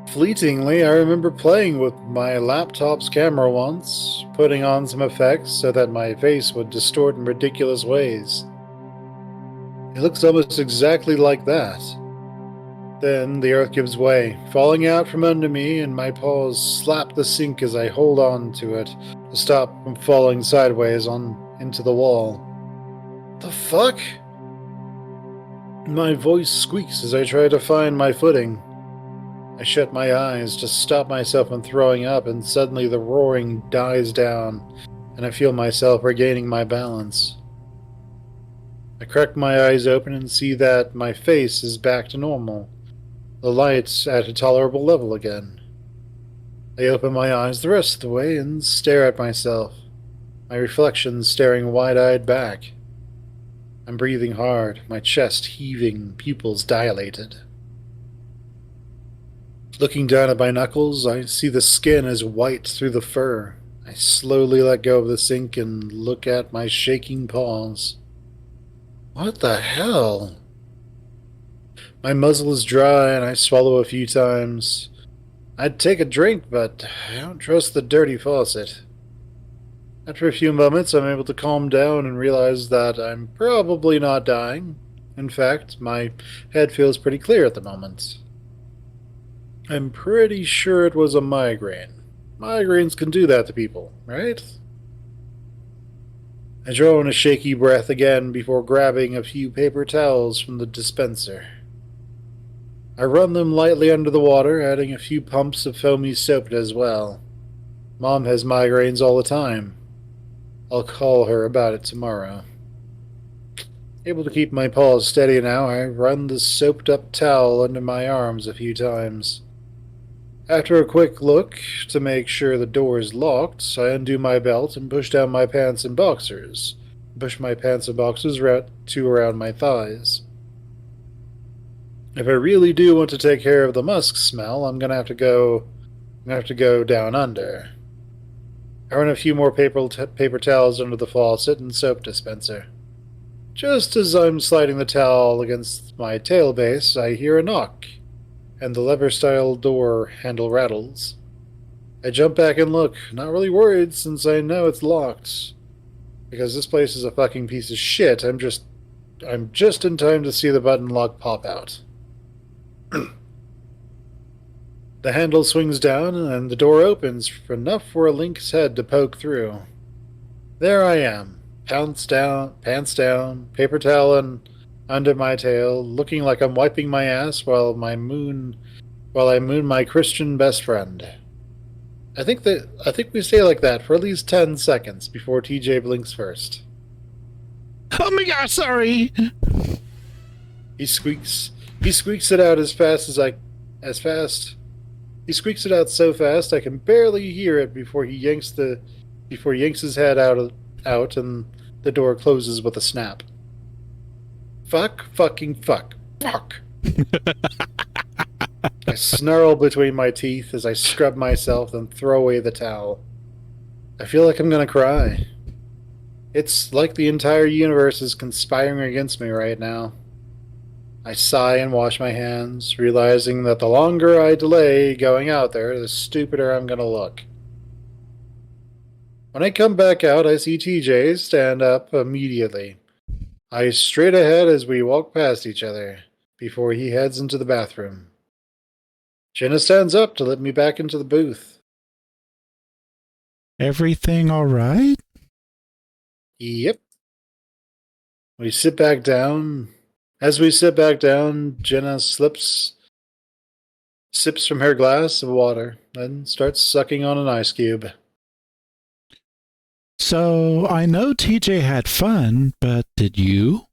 Speaker 2: Fleetingly, I remember playing with my laptop's camera once, putting on some effects so that my face would distort in ridiculous ways. It looks almost exactly like that. Then the earth gives way, falling out from under me, and my paws slap the sink as I hold on to it to stop from falling sideways into the wall. The fuck? My voice squeaks as I try to find my footing. I shut my eyes to stop myself from throwing up, and suddenly the roaring dies down, and I feel myself regaining my balance. I crack my eyes open and see that my face is back to normal. The light's at a tolerable level again. I open my eyes the rest of the way and stare at myself, my reflection staring wide-eyed back. I'm breathing hard, my chest heaving, pupils dilated. Looking down at my knuckles, I see the skin is white through the fur. I slowly let go of the sink and look at my shaking paws. What the hell? My muzzle is dry and I swallow a few times. I'd take a drink, but I don't trust the dirty faucet. After a few moments, I'm able to calm down and realize that I'm probably not dying. In fact, my head feels pretty clear at the moment. I'm pretty sure it was a migraine. Migraines can do that to people, right? I draw in a shaky breath again before grabbing a few paper towels from the dispenser. I run them lightly under the water, adding a few pumps of foamy soap as well. Mom has migraines all the time. I'll call her about it tomorrow. Able to keep my paws steady now, I run the soaped-up towel under my arms a few times. After a quick look to make sure the door is locked, I undo my belt and push down my pants and boxers. Push my pants and boxers around my thighs. If I really do want to take care of the musk smell, I'm gonna have to go down under. I run a few more paper towels under the faucet and soap dispenser. Just as I'm sliding the towel against my tail base, I hear a knock, and the lever-style door handle rattles. I jump back and look, not really worried since I know it's locked. Because this place is a fucking piece of shit, I'm just in time to see the button lock pop out. The handle swings down, and the door opens enough for a lynx's head to poke through. There I am, pants down, paper towel under my tail, looking like I'm wiping my ass while I moon my Christian best friend. I think we stay like that for at least 10 seconds before TJ blinks first.
Speaker 1: Oh my god, sorry!
Speaker 2: He squeaks it out He squeaks it out so fast I can barely hear it before he yanks his head out and the door closes with a snap. Fuck. I snarl between my teeth as I scrub myself and throw away the towel. I feel like I'm gonna cry. It's like the entire universe is conspiring against me right now. I sigh and wash my hands, realizing that the longer I delay going out there, the stupider I'm gonna look. When I come back out, I see TJ stand up immediately. eyes straight ahead as we walk past each other before he heads into the bathroom. Jenna stands up to let me back into the booth.
Speaker 1: Everything all right?
Speaker 2: Yep. We sit back down. As we sit back down, Jenna sips from her glass of water, then starts sucking on an ice cube.
Speaker 1: So I know TJ had fun, but did you?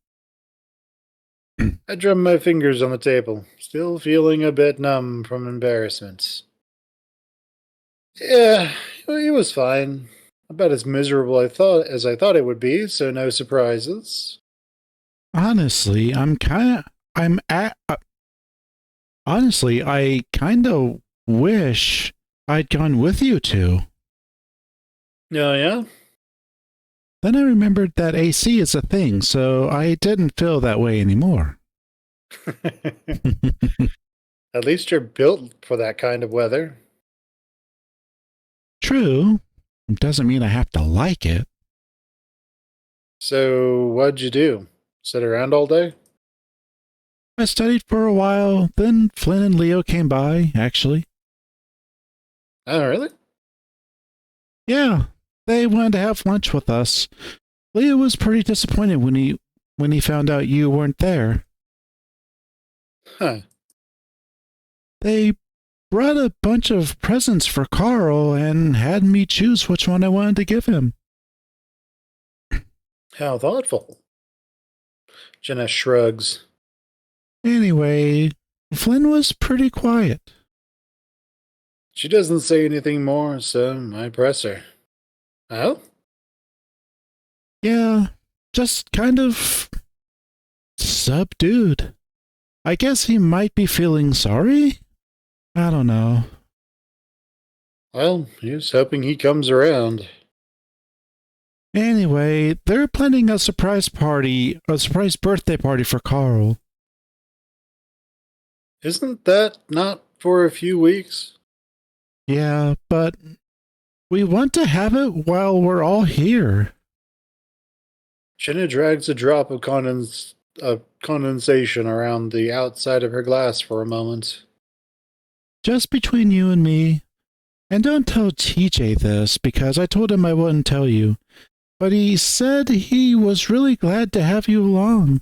Speaker 2: I drum my fingers on the table, still feeling a bit numb from embarrassment. Yeah, it was fine. About as miserable as I thought it would be, so no surprises.
Speaker 1: Honestly, honestly, I kind of wish I'd gone with you two.
Speaker 2: Oh, yeah?
Speaker 1: Then I remembered that AC is a thing, so I didn't feel that way anymore.
Speaker 2: At least you're built for that kind of weather.
Speaker 1: True. Doesn't mean I have to like it.
Speaker 2: So, what'd you do? Sit around all day?
Speaker 1: I studied for a while, then Flynn and Leo came by, actually.
Speaker 2: Oh, really?
Speaker 1: Yeah, they wanted to have lunch with us. Leo was pretty disappointed when he found out you weren't there.
Speaker 2: Huh.
Speaker 1: They brought a bunch of presents for Carl and had me choose which one I wanted to give him.
Speaker 2: How thoughtful. Jenna shrugs.
Speaker 1: Anyway, Flynn was pretty quiet.
Speaker 2: She doesn't say anything more, so I press her. Oh?
Speaker 1: Yeah, just kind of subdued. I guess he might be feeling sorry? I don't know.
Speaker 2: Well, here's hoping he comes around.
Speaker 1: Anyway, they're planning a surprise birthday party for Carl.
Speaker 2: Isn't that not for a few weeks?
Speaker 1: Yeah, but we want to have it while we're all here.
Speaker 2: Jenna drags a drop of condensation around the outside of her glass for a moment.
Speaker 1: Just between you and me. And don't tell TJ this, because I told him I wouldn't tell you. But he said he was really glad to have you along.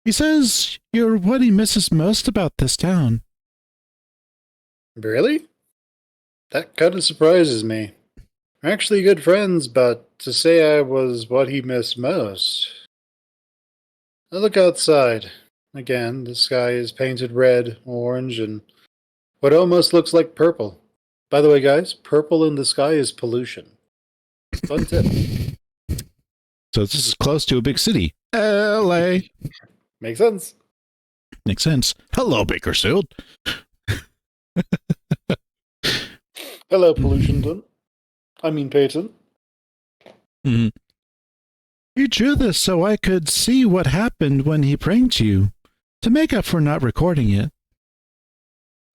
Speaker 1: He says you're what he misses most about this town.
Speaker 2: Really? That kind of surprises me. We're actually good friends, but to say I was what he missed most. I look outside. Again, the sky is painted red, orange, and what almost looks like purple. By the way, guys, purple in the sky is pollution. Fun tip.
Speaker 1: So this is close to a big city. LA.
Speaker 2: Makes sense.
Speaker 1: Makes sense. Hello, Bakersfield.
Speaker 2: Hello, pollution. Peyton.
Speaker 1: Mm-hmm. You drew this so I could see what happened when he pranked you, to make up for not recording it.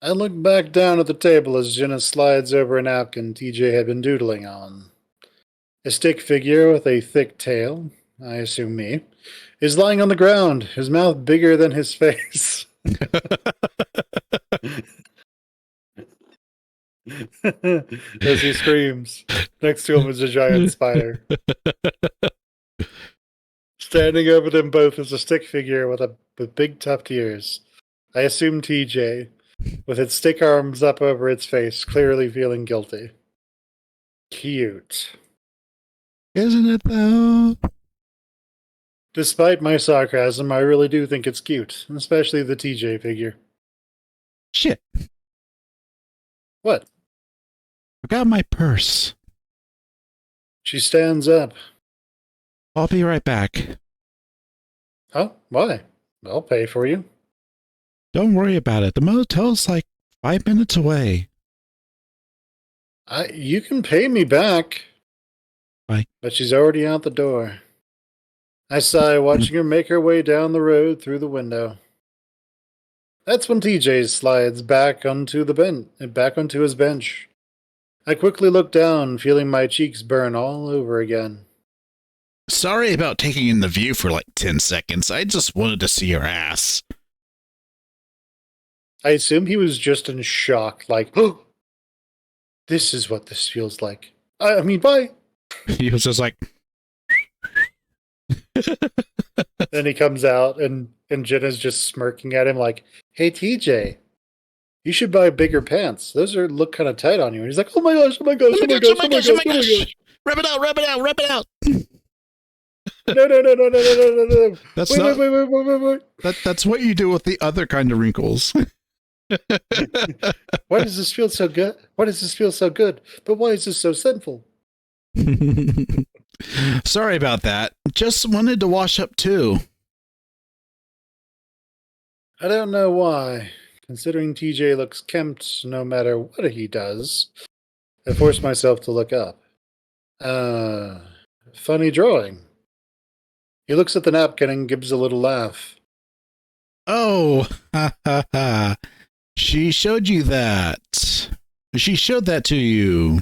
Speaker 2: I look back down at the table as Jenna slides over a napkin TJ had been doodling on. A stick figure with a thick tail, I assume me, is lying on the ground, his mouth bigger than his face. As he screams. Next to him is a giant spider. Standing over them both is a stick figure with big tufted ears. I assume TJ, with its stick arms up over its face, clearly feeling guilty. Cute.
Speaker 1: Isn't it, though?
Speaker 2: Despite my sarcasm, I really do think it's cute, especially the TJ figure.
Speaker 1: Shit.
Speaker 2: What?
Speaker 1: Forgot my purse.
Speaker 2: She stands up.
Speaker 1: I'll be right back.
Speaker 2: Huh? Why? I'll pay for you.
Speaker 1: Don't worry about it. The motel's like 5 minutes away.
Speaker 2: You can pay me back.
Speaker 1: Bye.
Speaker 2: But she's already out the door. I sigh, watching her make her way down the road through the window. That's when TJ slides back onto his bench. I quickly look down, feeling my cheeks burn all over again.
Speaker 1: Sorry about taking in the view for like 10 seconds. I just wanted to see your ass.
Speaker 2: I assume he was just in shock, like, oh, this is what this feels like. I mean, bye.
Speaker 1: He was just like,
Speaker 2: Then he comes out, and Jenna's just smirking at him, like, hey, TJ, you should buy bigger pants. Those look kind of tight on you. And he's like, oh my gosh, oh my gosh, oh my gosh, oh my gosh, oh my gosh.
Speaker 1: Rip it out, rip it out, rip it out.
Speaker 2: No.
Speaker 1: That's
Speaker 2: wait.
Speaker 1: That's what you do with the other kind of wrinkles.
Speaker 2: Why does this feel so good? Why does this feel so good? But why is this so sinful?
Speaker 1: Sorry about that. Just wanted to wash up too.
Speaker 2: I don't know why. Considering TJ looks kempt no matter what he does, I force myself to look up. Funny drawing. He looks at the napkin and gives a little laugh.
Speaker 1: Oh, ha ha ha. She showed you that. She showed that to you.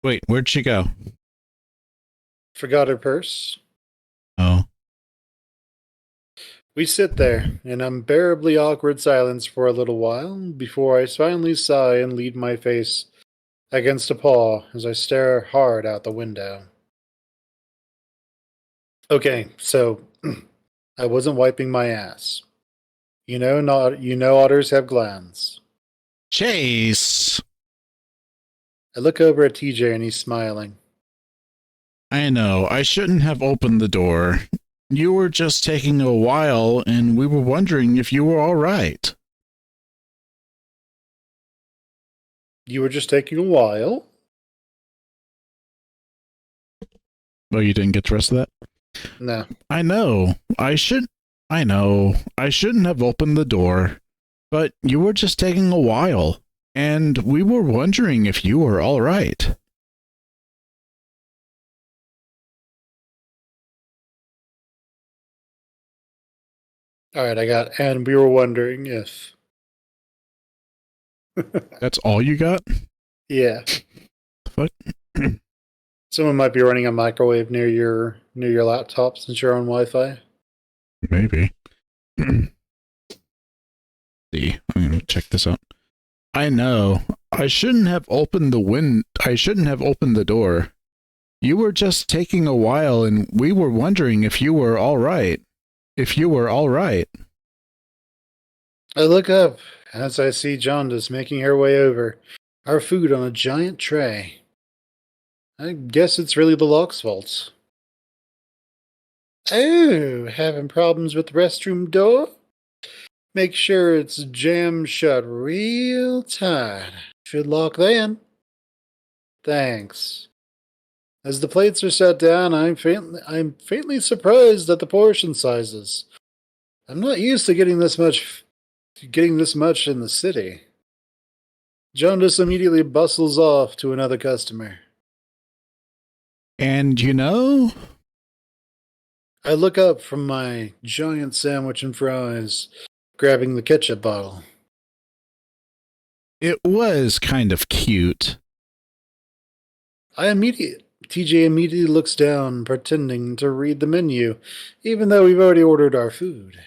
Speaker 1: Wait, where'd she go?
Speaker 2: Forgot her purse.
Speaker 1: Oh.
Speaker 2: We sit there in unbearably awkward silence for a little while before I finally sigh and lean my face against a paw as I stare hard out the window. Okay, so I wasn't wiping my ass. You know otters have glands.
Speaker 1: Chase!
Speaker 2: I look over at TJ and he's smiling.
Speaker 1: I know, I shouldn't have opened the door. You were just taking a while, and we were wondering if you were all right.
Speaker 2: You were just taking a while?
Speaker 1: Oh, you didn't get the rest of that?
Speaker 2: No.
Speaker 1: I know. I shouldn't have opened the door, but you were just taking a while, and we were wondering if you were all right.
Speaker 2: All right, I got, and we were wondering if.
Speaker 1: That's all you got?
Speaker 2: Yeah.
Speaker 1: What?
Speaker 2: Someone might be running a microwave near your laptop since you're on Wi-Fi.
Speaker 1: Maybe. See, I'm gonna check this out. I know. I shouldn't have opened the door. You were just taking a while, and we were wondering if you were all right.
Speaker 2: I look up as I see Jaundice making her way over, our food on a giant tray. I guess it's really the lock's fault. Oh, having problems with the restroom door? Make sure it's jammed shut real tight. Should lock then. Thanks. As the plates are set down, I'm faintly surprised at the portion sizes. I'm not used to getting this much in the city. Jaundice immediately bustles off to another customer.
Speaker 1: And you know,
Speaker 2: I look up from my giant sandwich and fries, grabbing the ketchup bottle.
Speaker 1: it was kind of cute.
Speaker 2: TJ immediately looks down, pretending to read the menu, even though we've already ordered our food.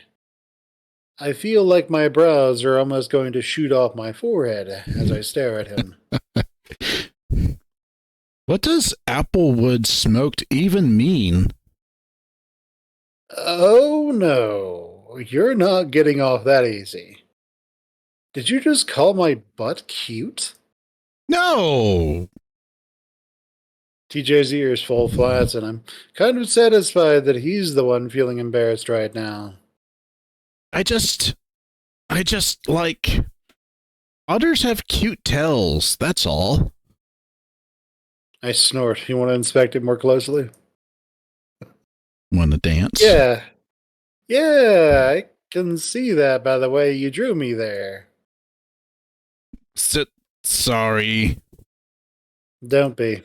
Speaker 2: I feel like my brows are almost going to shoot off my forehead as I stare at him.
Speaker 1: What does applewood smoked even mean?
Speaker 2: Oh no, you're not getting off that easy. Did you just call my butt cute?
Speaker 1: No!
Speaker 2: TJ's ears fall flat, and I'm kind of satisfied that he's the one feeling embarrassed right now.
Speaker 1: I just like, otters have cute tails, that's all.
Speaker 2: I snort. You want to inspect it more closely?
Speaker 1: Want to dance?
Speaker 2: Yeah. Yeah, I can see that by the way you drew me there.
Speaker 1: Sorry.
Speaker 2: Don't be.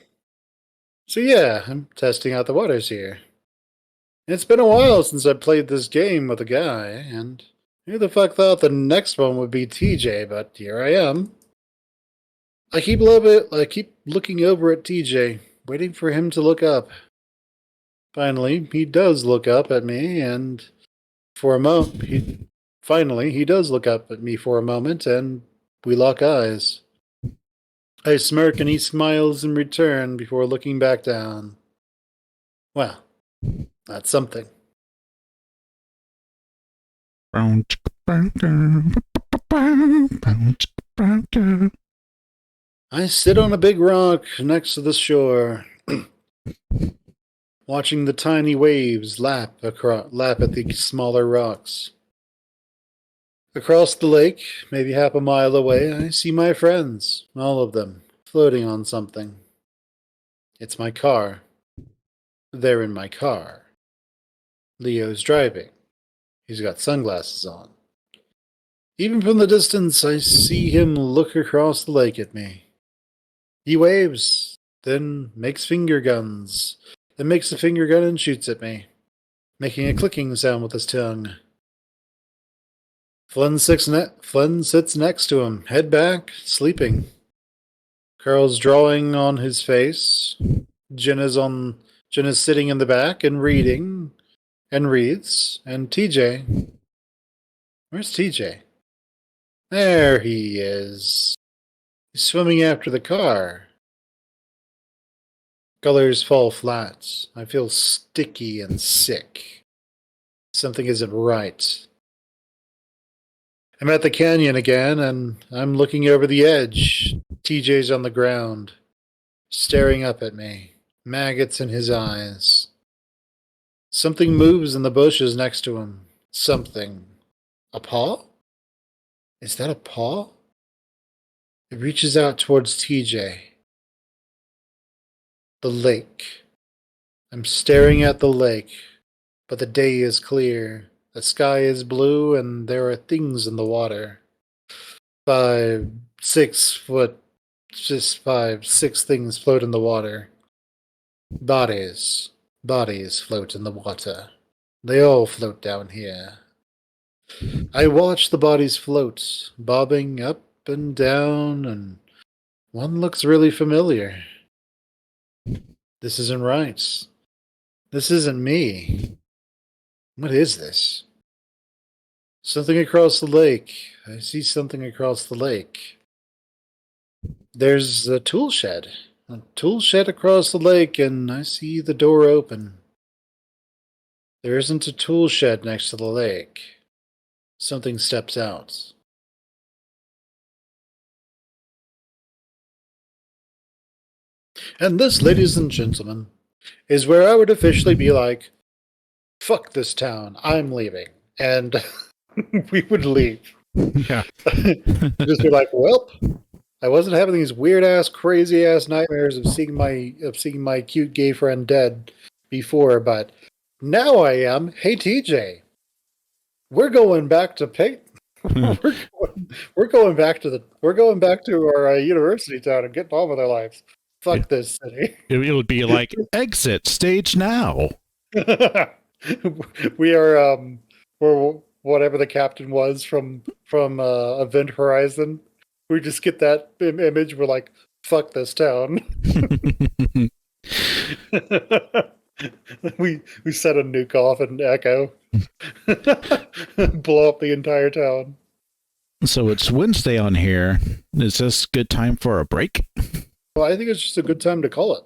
Speaker 2: So yeah, I'm testing out the waters here. It's been a while since I played this game with a guy, and who the fuck thought the next one would be TJ, but here I am. I keep looking over at TJ, waiting for him to look up. Finally, he does look up at me, and for a moment, he does look up at me for a moment, and we lock eyes. I smirk, and he smiles in return before looking back down. Well, that's something. I sit on a big rock next to the shore, watching the tiny waves lap at the smaller rocks. Across the lake, maybe half a mile away, I see my friends, all of them, floating on something. It's my car. They're in my car. Leo's driving. He's got sunglasses on. Even from the distance, I see him look across the lake at me. He waves, then makes finger guns, then makes a finger gun and shoots at me, making a clicking sound with his tongue. Flynn sits next to him, head back, sleeping. Carl's drawing on his face. Jen is sitting in the back and reading, and reads. And TJ, where's TJ? There he is. He's swimming after the car. Colors fall flat. I feel sticky and sick. Something isn't right. I'm at the canyon again, and I'm looking over the edge. TJ's on the ground, staring up at me, maggots in his eyes. Something moves in the bushes next to him. Something. A paw? Is that a paw? It reaches out towards TJ. The lake. I'm staring at the lake, but the day is clear. The sky is blue, and there are things in the water. 5, 6 foot, just 5, 6 things float in the water. Bodies float in the water. They all float down here. I watch the bodies float, bobbing up and down, and one looks really familiar. This isn't right. This isn't me. What is this? Something across the lake. I see something across the lake. There's a tool shed. A tool shed across the lake, and I see the door open. There isn't a tool shed next to the lake. Something steps out. And this, ladies and gentlemen, is where I would officially be like, fuck this town, I'm leaving. And we would leave.
Speaker 1: Yeah.
Speaker 2: Just be like, well, I wasn't having these weird ass, crazy ass nightmares of seeing my cute gay friend dead before, but now I am. Hey TJ, we're going back to we're going back to our university town and getting on with our lives. Fuck this city.
Speaker 1: It would be like exit stage now.
Speaker 2: We are we're whatever the captain was from Event Horizon. We just get that image. We're like, fuck this town. we set a nuke off and Echo. Blow up the entire town.
Speaker 1: So it's Wednesday on here. Is this good time for a break?
Speaker 2: Well, I think it's just a good time to call it.